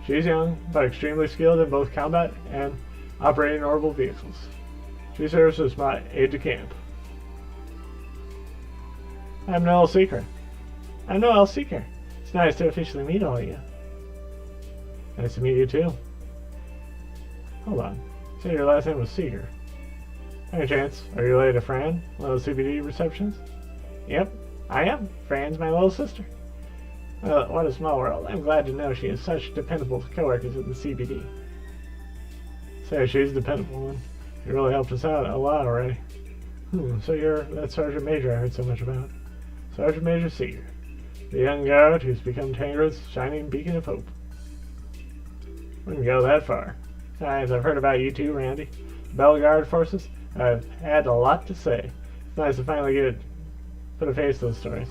She's young, but extremely skilled in both combat and operating orbital vehicles. She serves as my aide-de-camp. I'm Noel Seeker. It's nice to officially meet all of you. Nice to meet you too. Hold on. You said your last name was Seeker. Any chance, are you related to Fran, one of the CBD receptions? Yep, I am. Fran's my little sister. Well, what a small world. I'm glad to know she has such dependable coworkers at the CBD. Say, she's a dependable one. You really helped us out a lot already. So you're that Sergeant Major I heard so much about. Sergeant Major Seeger. The young guard who's become Tangra's shining beacon of hope. Wouldn't go that far. Besides, I've heard about you too, Randy. Bellegarde forces. I've had a lot to say. It's nice to finally put a face to those stories.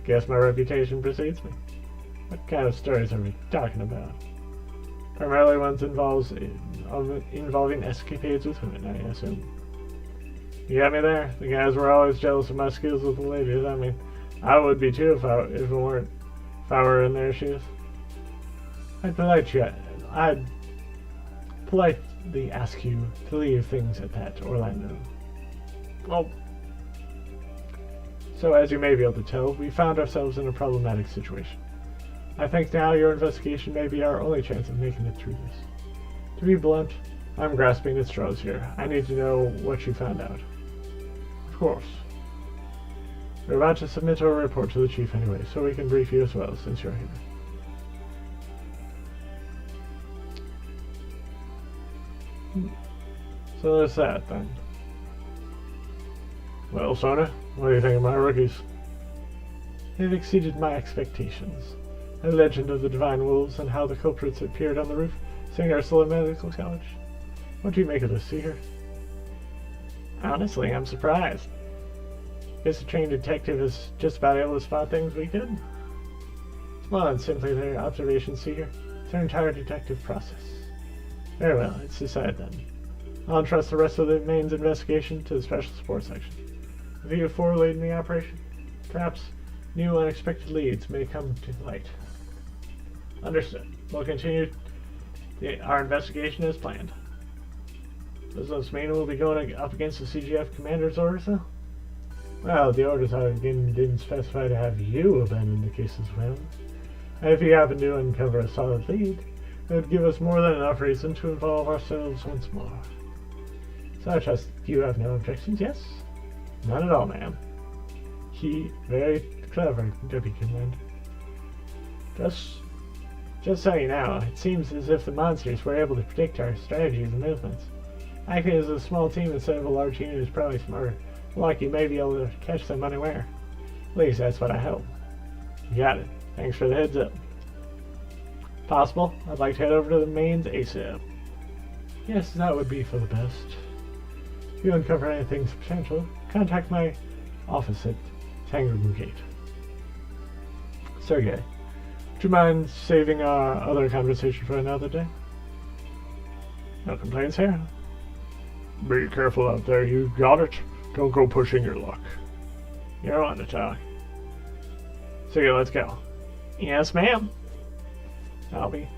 Guess my reputation precedes me. What kind of stories are we talking about? Primarily ones involving escapades with women, I assume. You got me there. The guys were always jealous of my skills with the ladies. I mean, I would be too if I were in their shoes. I'd politely ask you to leave things at that, Orlando. Well, so as you may be able to tell, we found ourselves in a problematic situation. I think now your investigation may be our only chance of making it through this. To be blunt, I'm grasping at straws here. I need to know what you found out. Of course. We're about to submit our report to the chief anyway, so we can brief you as well, since you're here. So there's that, then. Well, Sona, what do you think of my rookies? They've exceeded my expectations. A legend of the Divine Wolves and how the culprits appeared on the roof, St. Ursula Medical College. What do you make of this, Seeger? Honestly, I'm surprised. Guess a trained detective is just about able to spot things we couldn't. It's more than simply their observations, Seeger. It's their entire detective process. Very well, it's decided then. I'll entrust the rest of the main's investigation to the Special Support Section. With you four leading the operation, perhaps new unexpected leads may come to light. Understood. We'll continue our investigation as planned. Does this mean we'll be going up against the CGF commander's orders, though? Well, the orders didn't specify to have you abandon the case as well. And if you happen to uncover a solid lead, it would give us more than enough reason to involve ourselves once more. So I trust you have no objections, yes? None at all, ma'am. Very clever, Deputy Commander. Just so you know, it seems as if the monsters were able to predict our strategies and movements. Acting as a small team instead of a large unit is probably smarter. Like you may be able to catch them unaware. At least that's what I hope. You got it. Thanks for the heads up. Possible, I'd like to head over to the mains ASAP. Yes, that would be for the best. If you uncover anything substantial, contact my office at Tangerine Gate. Sergei, would you mind saving our other conversation for another day? No complaints here. Be careful out there, you got it? Don't go pushing your luck. You're on to talk. Sergei, let's go. Yes, ma'am. I'll be.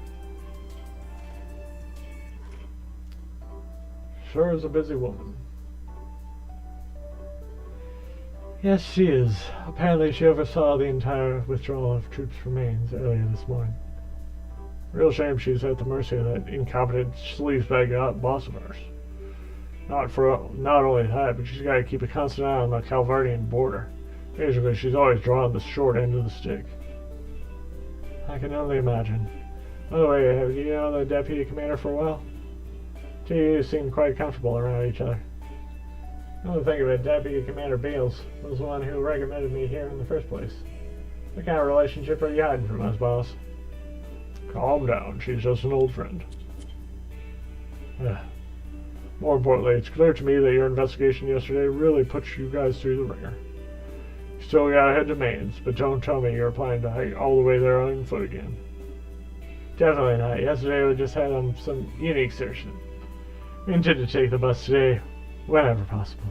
Sure is a busy woman. Yes, she is. Apparently she oversaw the entire withdrawal of troops from Mainz earlier this morning. Real shame she's at the mercy of that incompetent sleazebag boss of ours. Not only that, but she's got to keep a constant eye on the Calvardian border. Basically, she's always drawing the short end of the stick. I can only imagine. By the way, have you known the Deputy Commander for a while? Two of you seem quite comfortable around each other. Come to think of it, Deputy Commander Beals was the one who recommended me here in the first place. What kind of relationship are you hiding from us, boss? Calm down, she's just an old friend. More importantly, it's clear to me that your investigation yesterday really put you guys through the ringer. You still gotta head to Mainz, but don't tell me you're planning to hike all the way there on foot again. Definitely not. Yesterday we just had some unique excursion. We intend to take the bus today, whenever possible.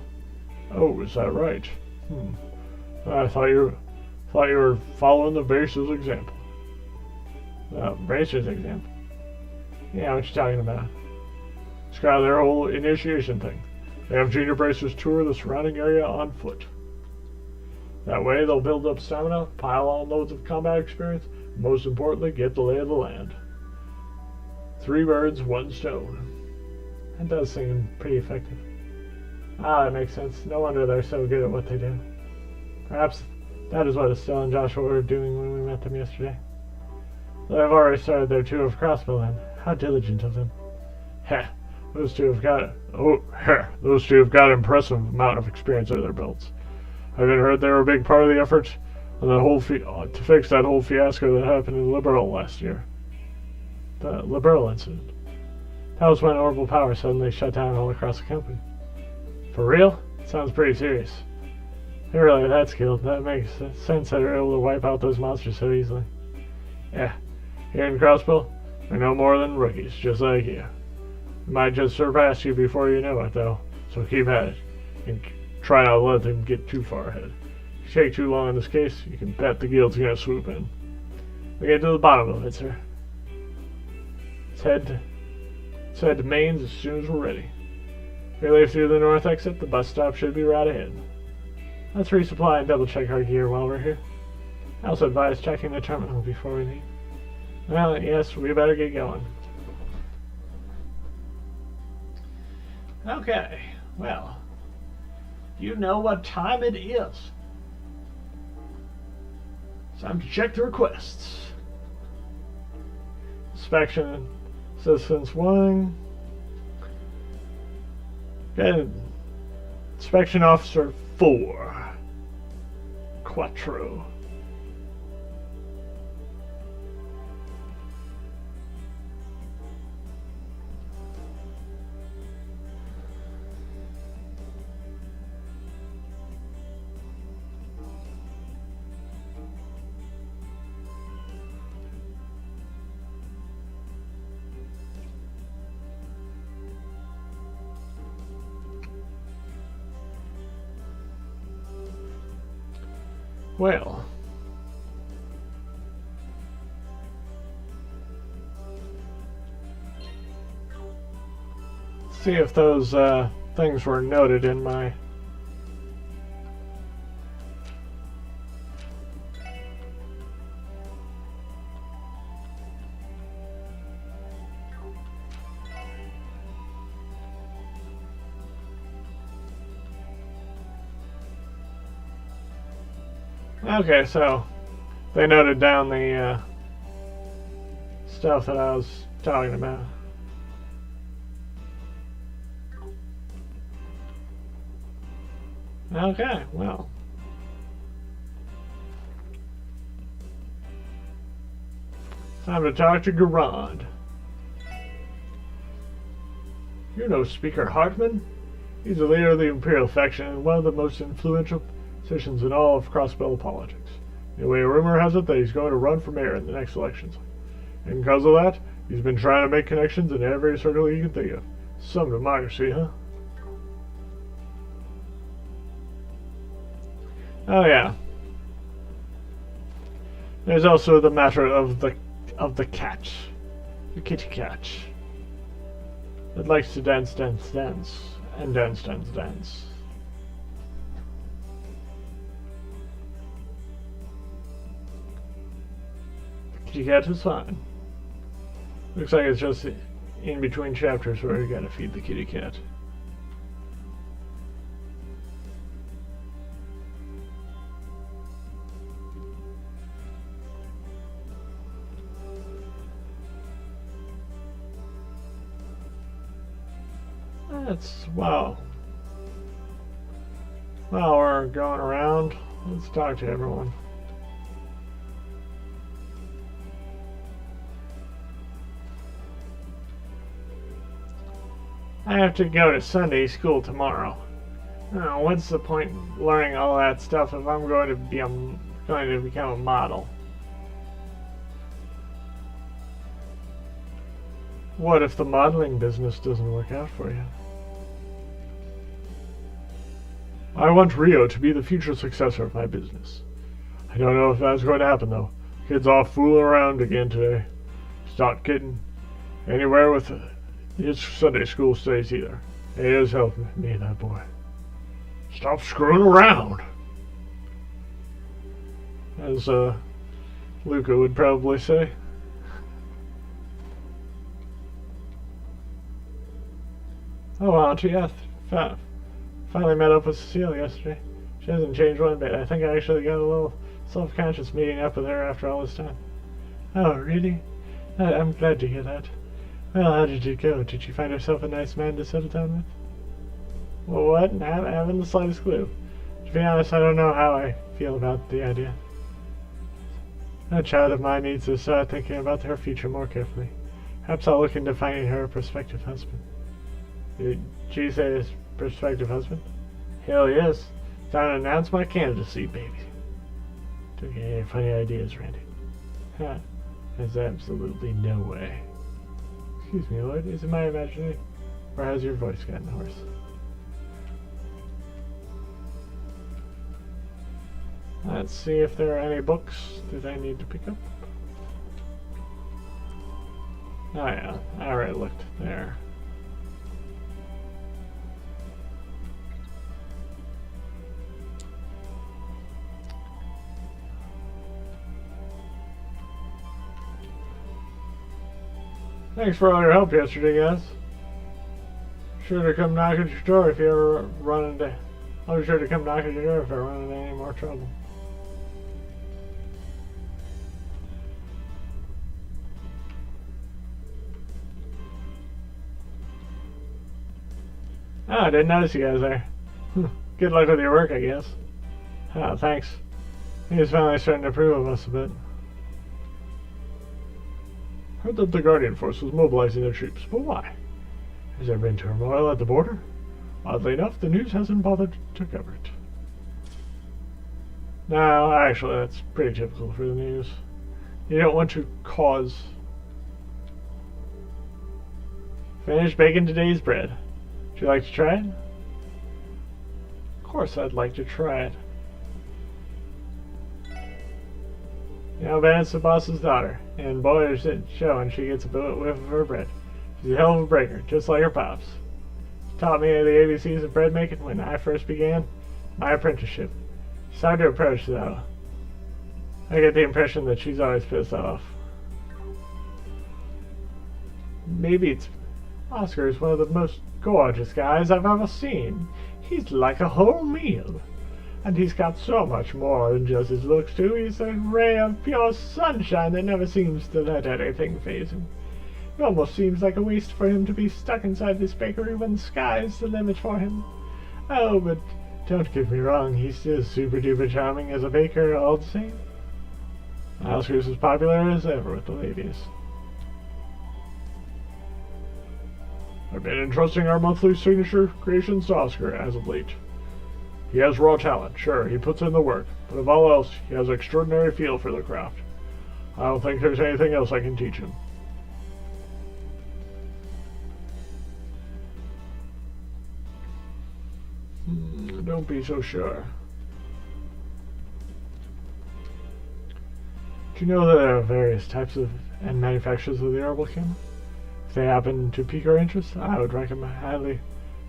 Oh, is that right? I thought you were following the base's example. Base's example? Yeah, what you talking about? It's kind of their whole initiation thing. They have junior bracers tour the surrounding area on foot. That way they'll build up stamina, pile on loads of combat experience, and most importantly, get the lay of the land. 3 birds, 1 stone. That does seem pretty effective. That makes sense. No wonder they're so good at what they do. Perhaps that is what Estelle and Joshua were doing when we met them yesterday. They've already started their tour of Crossbowland. How diligent of them. Heh, Those two have got those two have got an impressive amount of experience under their belts. I've even heard they were a big part of the effort on the whole to fix that whole fiasco that happened in Liberal last year. The Liberal incident. That was when Orbital Power suddenly shut down all across the company. For real? Sounds pretty serious. They're really that skilled. That makes sense that they're able to wipe out those monsters so easily. Yeah, here in Crossbow, we're no more than rookies, just like you. We might just surpass you before you know it, though, so keep at it. And try not to let them get too far ahead. If you take too long in this case, you can bet the guild's gonna swoop in. We'll get to the bottom of it, sir. Let's head to Maine's as soon as we're ready. If we leave through the north exit, the bus stop should be right ahead. Let's resupply and double check our gear while we're here. I also advise checking the terminal before we leave. Well, yes, we better get going. Okay, well, you know what time it is. It's time to check the requests. Inspection Assistance 1. Okay. Inspection Officer 4. Quattro. Well, see if those things were noted in my Okay, so they noted down the stuff that I was talking about. Okay, well. Time to talk to Garand. You know Speaker Hartman? He's the leader of the Imperial faction and one of the most influential positions in all of Crossbell politics. Anyway, rumor has it that he's going to run for mayor in the next elections. And because of that, he's been trying to make connections in every circle you can think of. Some democracy, huh? Oh yeah. There's also the matter of the cat. The kitty cat. That likes to dance, dance, dance. And dance, dance, dance. The kitty cat is fine. Looks like it's just in between chapters where you gotta feed the kitty cat. That's, wow. While we're going around, let's talk to everyone. I have to go to Sunday school tomorrow. Oh, what's the point in learning all that stuff if I'm going to become a model? What if the modeling business doesn't work out for you? I want Rio to be the future successor of my business. I don't know if that's going to happen though. Kids all fooling around again today. He's not getting anywhere with his Sunday school studies either. He is helping me, that boy. Stop screwing around. As Luca would probably say. Oh, Auntie, I finally met up with Cecile yesterday. She hasn't changed one bit. I think I actually got a little self-conscious meeting up with her after all this time. Oh, really? I'm glad to hear that. Well, how did it go? Did she find herself a nice man to settle down with? Well, what? I haven't the slightest clue. To be honest, I don't know how I feel about the idea. A child of mine needs to start thinking about her future more carefully. Perhaps I'll look into finding her a prospective husband. Did she say his prospective husband? Hell yes. Time to announce my candidacy, baby. Don't get any funny ideas, Randy. Huh. There's absolutely no way. Excuse me, Lord. Is it my imagination? Or has your voice gotten hoarse? Let's see if there are any books that I need to pick up. Oh yeah, I already looked there. Thanks for all your help yesterday, guys. Sure to come knock at your door if you ever run into... I'll be sure to come knock at your door if I run into any more trouble. Oh, I didn't notice you guys there. Good luck with your work, I guess. Oh, thanks. He's finally starting to approve of us a bit. Heard that the Guardian Force was mobilizing their troops, but why? Has there been turmoil at the border? Oddly enough, the news hasn't bothered to cover it. No, actually, that's pretty typical for the news. You don't want to cause... Finished baking today's bread. Would you like to try it? Of course I'd like to try it. You know, Bennett's the boss's daughter, and boy, is it showing she gets a whiff of her bread. She's a hell of a breaker, just like her pops. She taught me the ABCs of bread making when I first began my apprenticeship. She's hard to approach, though. I get the impression that she's always pissed off. Maybe it's... Oscar is one of the most gorgeous guys I've ever seen. He's like a whole meal. And he's got so much more than just his looks, too. He's a ray of pure sunshine that never seems to let anything faze him. It almost seems like a waste for him to be stuck inside this bakery when the sky's the limit for him. Oh, but don't get me wrong, he's still super-duper charming as a baker all the same. Oscar's as popular as ever with the ladies. I've been entrusting our monthly signature creations to Oscar as of late. He has raw talent, sure, he puts in the work, but of all else, he has an extraordinary feel for the craft. I don't think there's anything else I can teach him. Don't be so sure. Do you know that there are various types of and manufacturers of the herbal camera? If they happen to pique our interest, I would highly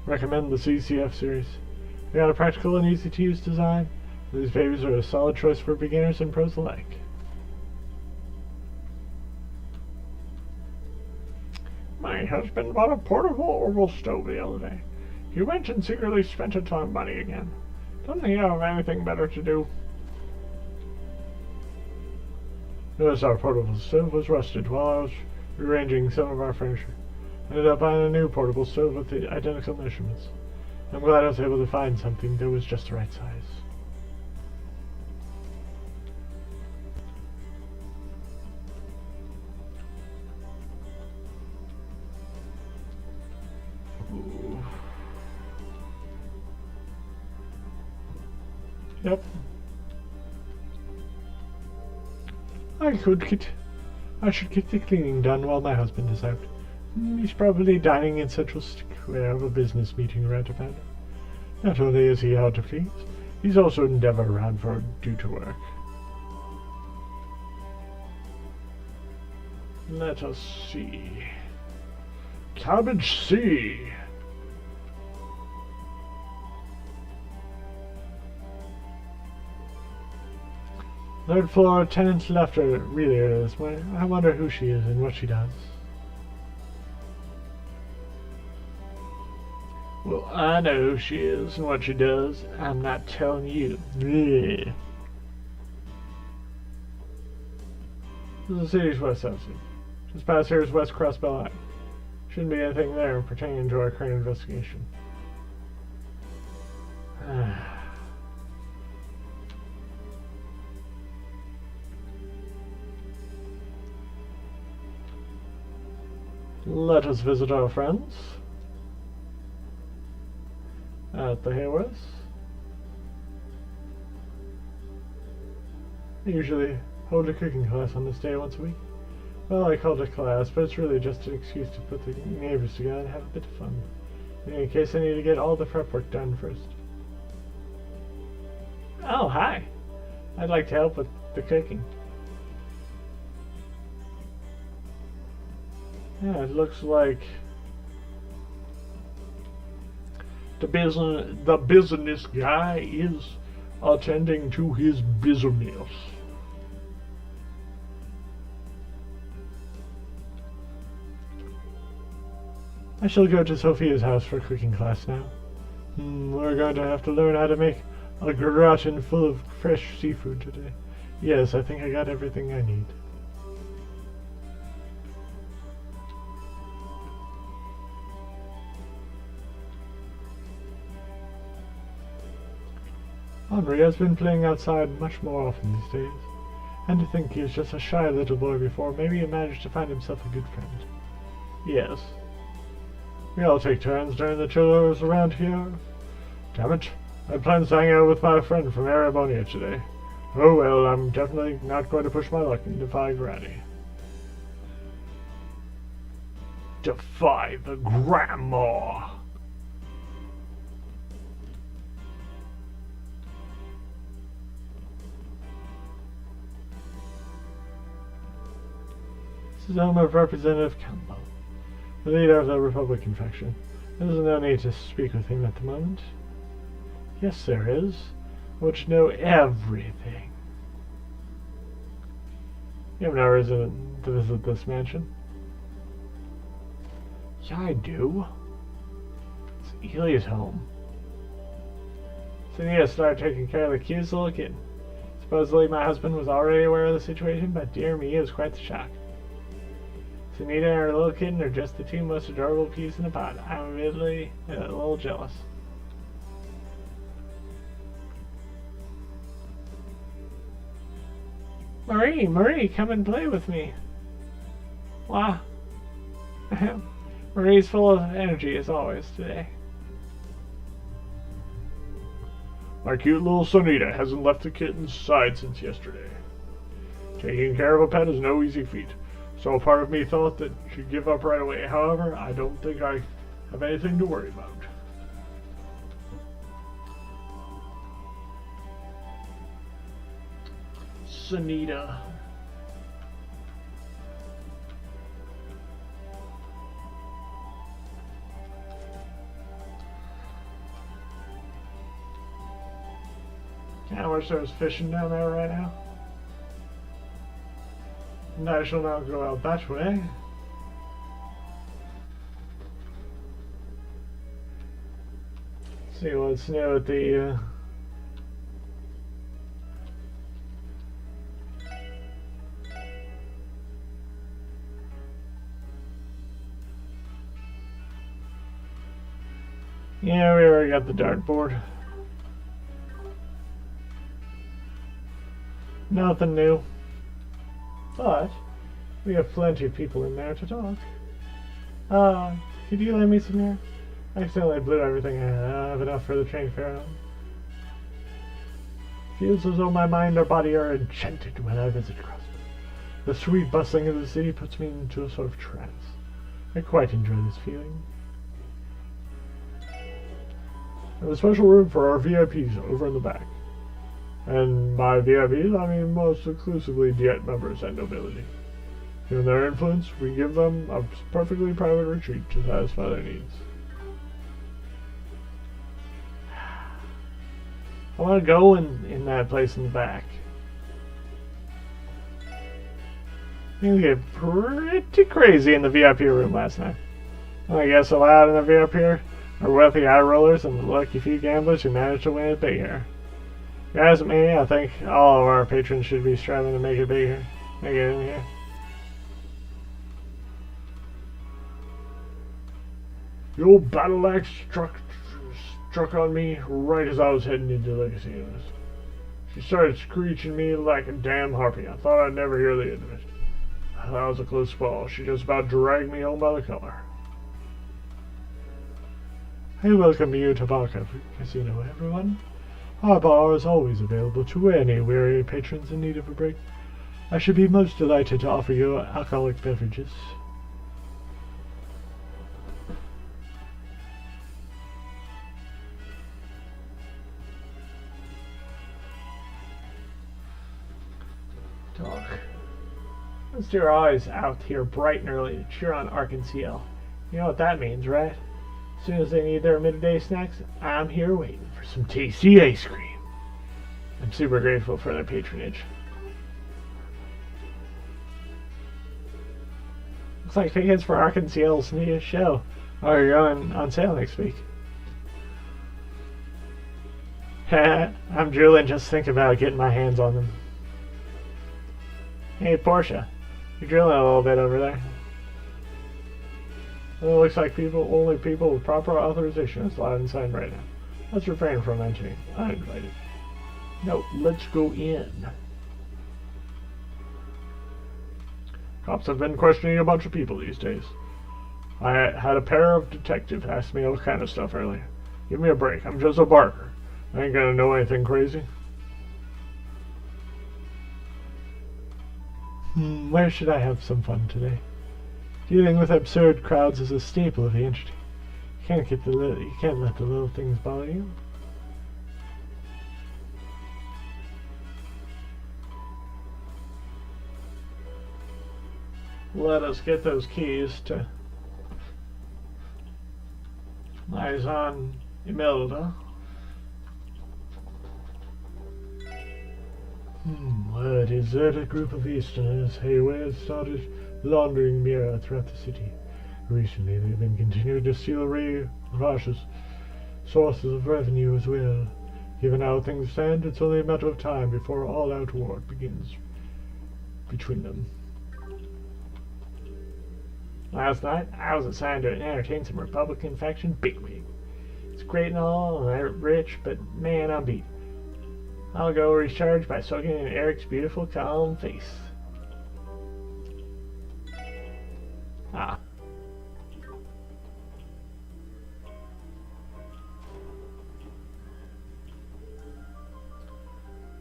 recommend the CCF series. They got a practical and easy-to-use design. These babies are a solid choice for beginners and pros alike. My husband bought a portable herbal stove the other day. He went and secretly spent a ton of money again. Doesn't he have anything better to do? Notice our portable stove was rusted while I was rearranging some of our furniture. Ended up buying a new portable stove with the identical measurements. I'm glad I was able to find something that was just the right size. Ooh. Yep. I should get the cleaning done while my husband is out. He's probably dining in Central Square of a business meeting right about it. Not only is he hard to please, he's also never around for due to work. Let us see. Cabbage C. Third floor, tenant left her really early this morning. I wonder who she is and what she does. Well, I know who she is and what she does. I'm not telling you. Blech. This is the city's west exit. Just past here is West Cross Bell Line. Shouldn't be anything there pertaining to our current investigation. Let us visit our friends at the Hayworths. I usually hold a cooking class on this day once a week. Well, I called it class, but it's really just an excuse to put the neighbors together and have a bit of fun. In any case, I need to get all the prep work done first. Oh, hi. I'd like to help with the cooking. Yeah, it looks like the business guy is attending to his business. I shall go to Sophia's house for cooking class now. We're going to have to learn how to make a gratin full of fresh seafood today. Yes, I think I got everything I need. Henri has been playing outside much more often these days. And to think he was just a shy little boy before, maybe he managed to find himself a good friend. Yes. We all take turns during the chill hours around here. Damn it, I planned to hang out with my friend from Arabonia today. Oh well, I'm definitely not going to push my luck and defy Granny. Defy the Grandma! This is home of Representative Campbell, the leader of the Republican faction. There's no need to speak with him at the moment. Yes, there is. I want to know everything. You have no reason to visit this mansion. Yeah, I do. It's Elia's home. So I need to start taking care of the cutest little kid. Supposedly my husband was already aware of the situation, but dear me, it was quite the shock. Sunita and her little kitten are just the two most adorable peas in the pod. I'm really a little jealous. Marie, come and play with me. Wow. Marie's full of energy as always today. My cute little Sunita hasn't left the kitten's side since yesterday. Taking care of a pet is no easy feat, so a part of me thought that she'd give up right away. However, I don't think I have anything to worry about. Sunita. I wish there was fishing down there right now. And I shall now go out that way. See what's new at the yeah, we already got the dartboard. Nothing new. But we have plenty of people in there to talk. Could you lend me some air? I accidentally blew everything I have enough for the train fare home. Feels as though my mind or body are enchanted when I visit Crosby. The sweet bustling of the city puts me into a sort of trance. I quite enjoy this feeling. I have a special room for our VIPs over in the back. And by VIPs, I mean most exclusively Diet members and nobility. Given their influence, we give them a perfectly private retreat to satisfy their needs. I want to go in that place in the back. Things get pretty crazy in the VIP room last night. I guess allowed in the VIP are wealthy eye rollers and the lucky few gamblers who managed to win it big here. Guys, me, I think all of our patrons should be striving to make it big here. Make it in here. The old battle axe struck on me right as I was heading into Legacy Illness. She started screeching me like a damn harpy. I thought I'd never hear the end of it. That was a close fall. She just about dragged me home by the collar. I welcome you to Barca Casino, everyone. Our bar is always available to any weary patrons in need of a break. I should be most delighted to offer you alcoholic beverages. Dog. They're always out here bright and early to cheer on Arc-en-Ciel. You know what that means, right? As soon as they need their midday snacks, I'm here waiting for some tasty ice cream. I'm super grateful for their patronage. Looks like tickets for Arc-en-Ciel's new show are going on sale next week. I'm drooling just thinking about getting my hands on them. Hey, Portia. You're drilling a little bit over there. Well, it looks like only people with proper authorization is allowed inside right now. Let's refrain from entering. Uninvited. No, let's go in. Cops have been questioning a bunch of people these days. I had a pair of detectives ask me all kind of stuff earlier. Give me a break. I'm just a barker. I ain't gonna know anything crazy. Where should I have some fun today? Dealing with absurd crowds is a staple of the entity. You can't let the little things bother you. Let us get those keys to Liaison Imelda. What is it? A group of Easterners Hayward started laundering mirror throughout the city. Recently, they've been continuing to steal Ray Rash's sources of revenue as well. Given how things stand, it's only a matter of time before all-out war begins between them. Last night, I was assigned to entertain some Republican faction bigwig. It's great and all, and they're rich, but man, I'm beat. I'll go recharge by soaking in Eric's beautiful, calm face. Ah.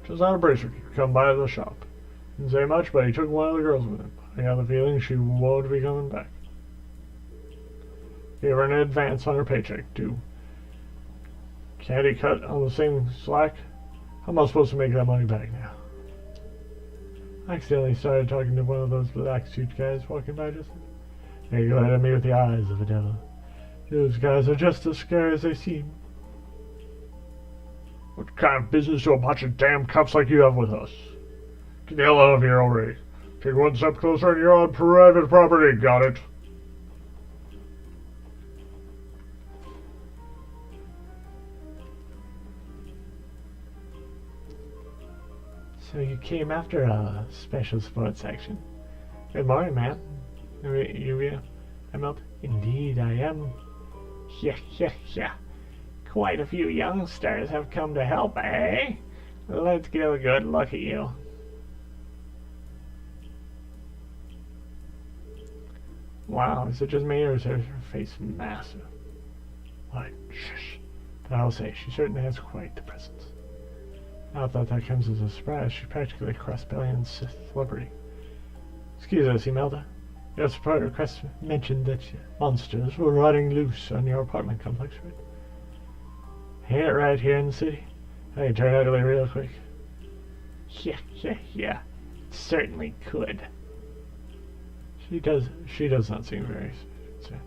Just out of Bracer come by the shop. Didn't say much, but he took one of the girls with him. I got the feeling she won't be coming back. Gave her an advance on her paycheck, too. Can't he cut on the same slack? How am I supposed to make that money back now? I accidentally started talking to one of those black suit guys walking by just then. They glared at me with the eyes of a devil. Those guys are just as scary as they seem. What kind of business do a bunch of damn cops like you have with us? Get the hell out of here already. Take one step closer and you're on private property, got it? So you came after a special sports section. Good morning, man. Indeed, I am. Yeah. Quite a few youngsters have come to help, eh? Let's get a good look at you. Wow, is it just me, or is her face massive? What? Shush. But I'll say, she certainly has quite the presence. Not that that comes as a surprise. She's practically a cross-billion celebrity. Excuse us, Imelda. Your support request mentioned that monsters were running loose on your apartment complex, right? Ain't it right here in the city? I can turn ugly real quick. Yeah. It certainly could. She does not seem very sad.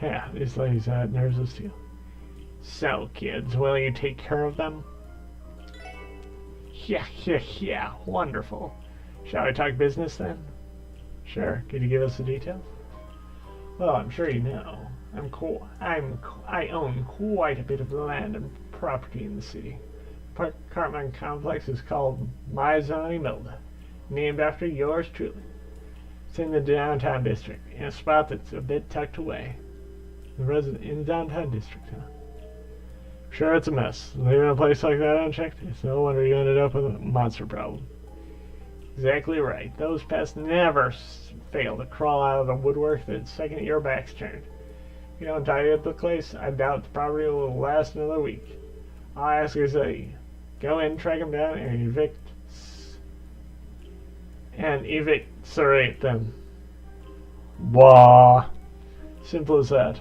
Yeah, these ladies had nerves of steel. So, kids, will you take care of them? Yeah, wonderful. Shall we talk business then? Sure. Could you give us the details? Well, I'm sure you know. I own quite a bit of land and property in the city. The apartment complex is called My Zone Imelda, named after yours truly. It's in the downtown district, in a spot that's a bit tucked away. in downtown district, huh? Sure, it's a mess. Leaving a place like that unchecked, it's no wonder you ended up with a monster problem. Exactly right. Those pests never fail to crawl out of the woodwork the second your back's turned. If you don't tidy up the place, I doubt the property will last another week. All I ask is that you go in, track them down, and eviscerate them. Wah. Simple as that.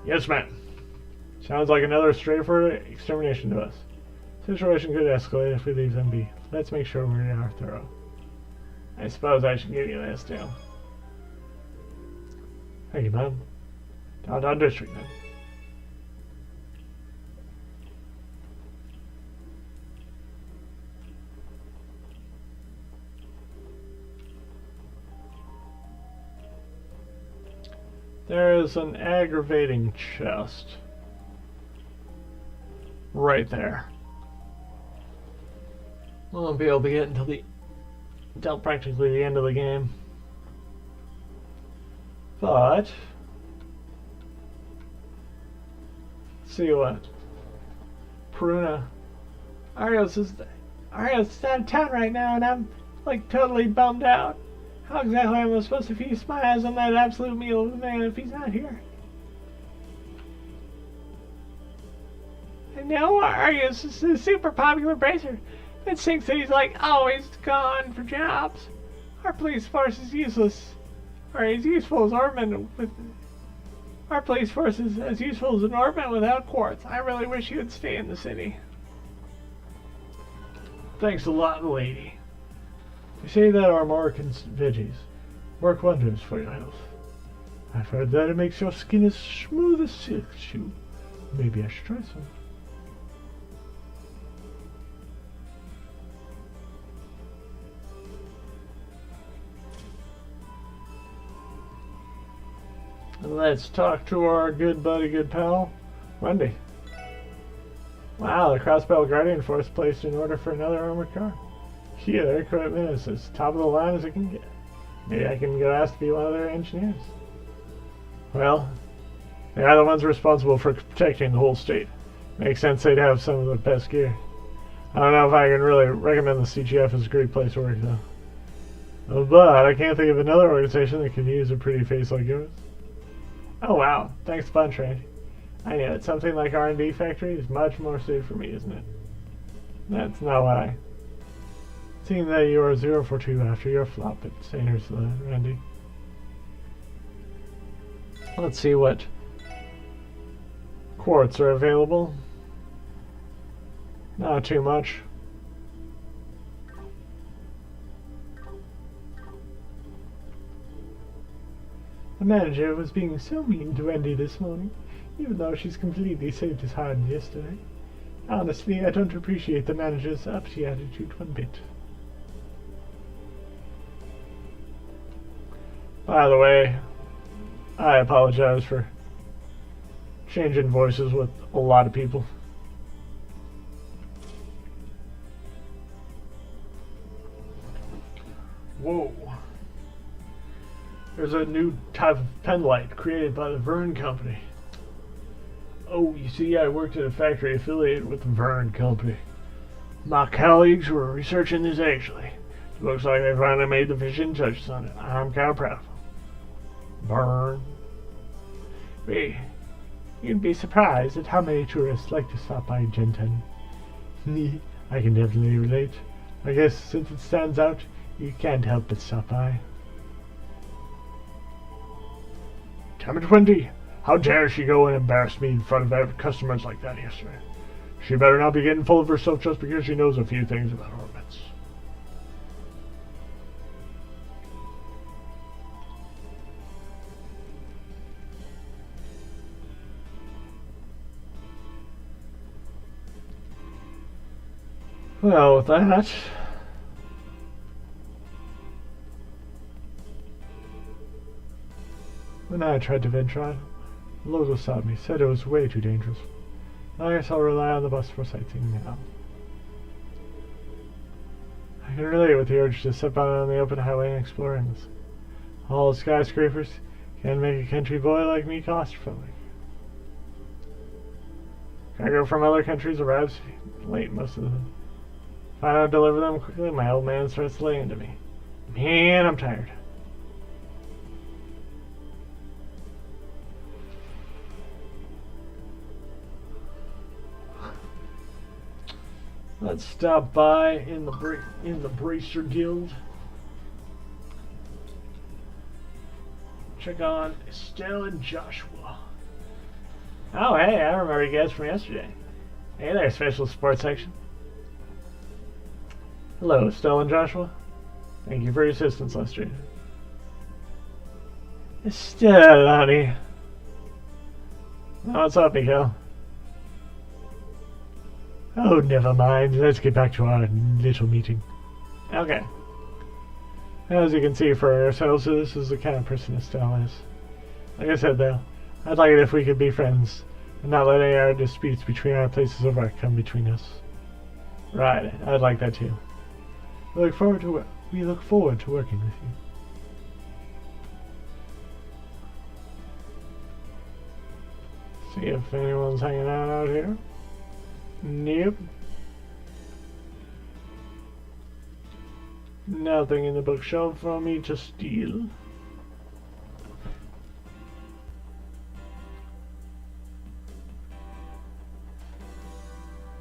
Yes, ma'am. Sounds like another straightforward extermination to us. Situation could escalate if we leave them be. Let's make sure we are thorough. I suppose I should give you this, too. Thank you, ma'am. Downtown district, then. There is an aggravating chest. Right there. I won't be able to get until practically the end of the game. But let's see what Peruna. Arios is out of town right now, and I'm like totally bummed out. How exactly am I supposed to feast my eyes on that absolute meal of a man if he's not here? I know Arios is a super popular bracer. It thinks that he's like always gone for jobs. Our police force is useless. Or as useful as Orbman with... Our police force is as useful as an Orbman without quartz. I really wish you would stay in the city. Thanks a lot, lady. They say that our Moroccan veggies work wonders for your health. I've heard that it makes your skin as smooth as silk shoe. Maybe I should try some. Let's talk to our good buddy, good pal, Wendy. Wow, the Crossbell Guardian Force placed an order for another armored car. Yeah, their equipment is as top of the line as it can get. Maybe I can get asked to be one of their engineers. Well, they are the ones responsible for protecting the whole state. Makes sense they'd have some of the best gear. I don't know if I can really recommend the CGF as a great place to work, though. But I can't think of another organization that could use a pretty face like yours. Oh wow, thanks a bunch, Randy. I knew it. Something like R&D factory is much more suited for me, isn't it? That's not why. Seeing that you are 042 after your flop at St. Ursula, Randy. Let's see what quartz are available. Not too much. The manager was being so mean to Wendy this morning, even though she's completely saved his hand yesterday. Honestly, I don't appreciate the manager's uppity attitude one bit. By the way, I apologize for changing voices with a lot of people. Whoa. There's a new type of pen light created by the Vern Company. Oh, you see, I worked at a factory affiliated with the Vern Company. My colleagues were researching this actually. It looks like they finally made the finishing touches on it. I'm kind of proud of them. Vern. Hey, you'd be surprised at how many tourists like to stop by Gen 10. I can definitely relate. I guess since it stands out, you can't help but stop by. Damn it, Wendy! How dare she go and embarrass me in front of customers like that yesterday? She better not be getting full of herself just because she knows a few things about ornaments. Well, with that... When I tried to venture out, the locals stopped me, said it was way too dangerous. I guess I'll rely on the bus for sightseeing now. I can relate with the urge to step out on the open highway and explore endlessly. All the skyscrapers can make a country boy like me claustrophobic. Cargo from other countries arrives late most of them. If I don't deliver them quickly, my old man starts laying to me. Man, I'm tired. Let's stop by in the Bracer Guild. Check on Estelle and Joshua. Oh, hey, I remember you guys from yesterday. Hey there, Special Sports Section. Hello, Estelle and Joshua. Thank you for your assistance, Lester. Estelle, honey. What's up, Miko? Oh, never mind. Let's get back to our little meeting. Okay. As you can see for ourselves, this is the kind of person Estelle is. Like I said, though, I'd like it if we could be friends and not let any of our disputes between our places of work come between us. Right, I'd like that too. We look forward to working with you. See if anyone's hanging out here. Nope. Nothing in the bookshelf for me to steal.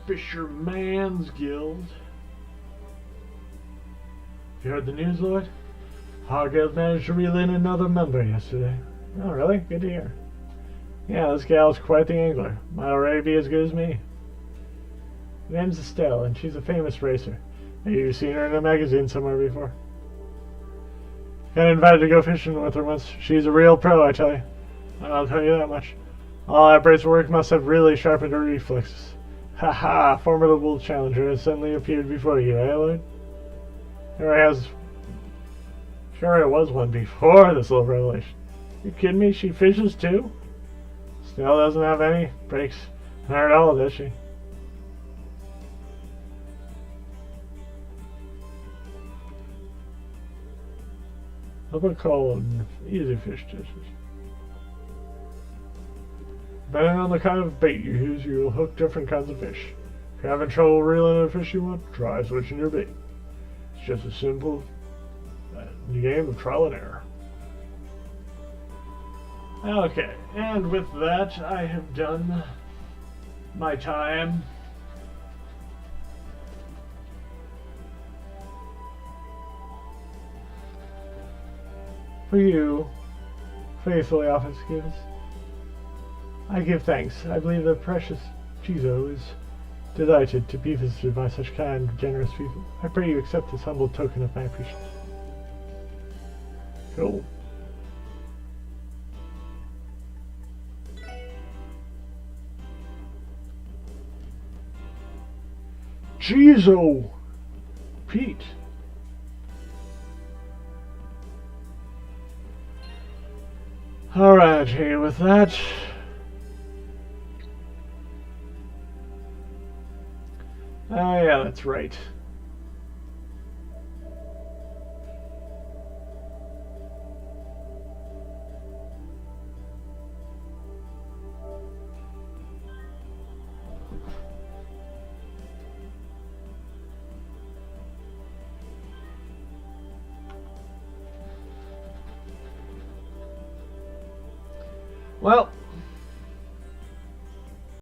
Fisherman's Guild. You heard the news, Lloyd? Our guild managed to reel in another member yesterday. Oh, really? Good to hear. Yeah, this gal's quite the angler. Might already be as good as me. Her name's Estelle, and she's a famous racer. Have you seen her in a magazine somewhere before? Got invited to go fishing with her once. She's a real pro, I tell you. I'll tell you that much. All that bracer work must have really sharpened her reflexes. Ha ha! Formidable challenger has suddenly appeared before you, eh, Lloyd? Sure, it was one before this little revelation. You kidding me? She fishes too? Still doesn't have any breaks in her at all, does she? How about calling easy fish dishes? Depending on the kind of bait you use, you'll hook different kinds of fish. If you're having trouble reeling in a fish you want, try switching your bait. It's just as simple the game of trial and error. Okay, and with that, I have done my time. For you, faithfully office gives, I give thanks. I believe the precious Chizo is delighted to be visited by such kind, generous people. I pray you accept this humble token of my appreciation. Cool. Chizo! Pete! Alright, here with that. Oh yeah, that's right. Well,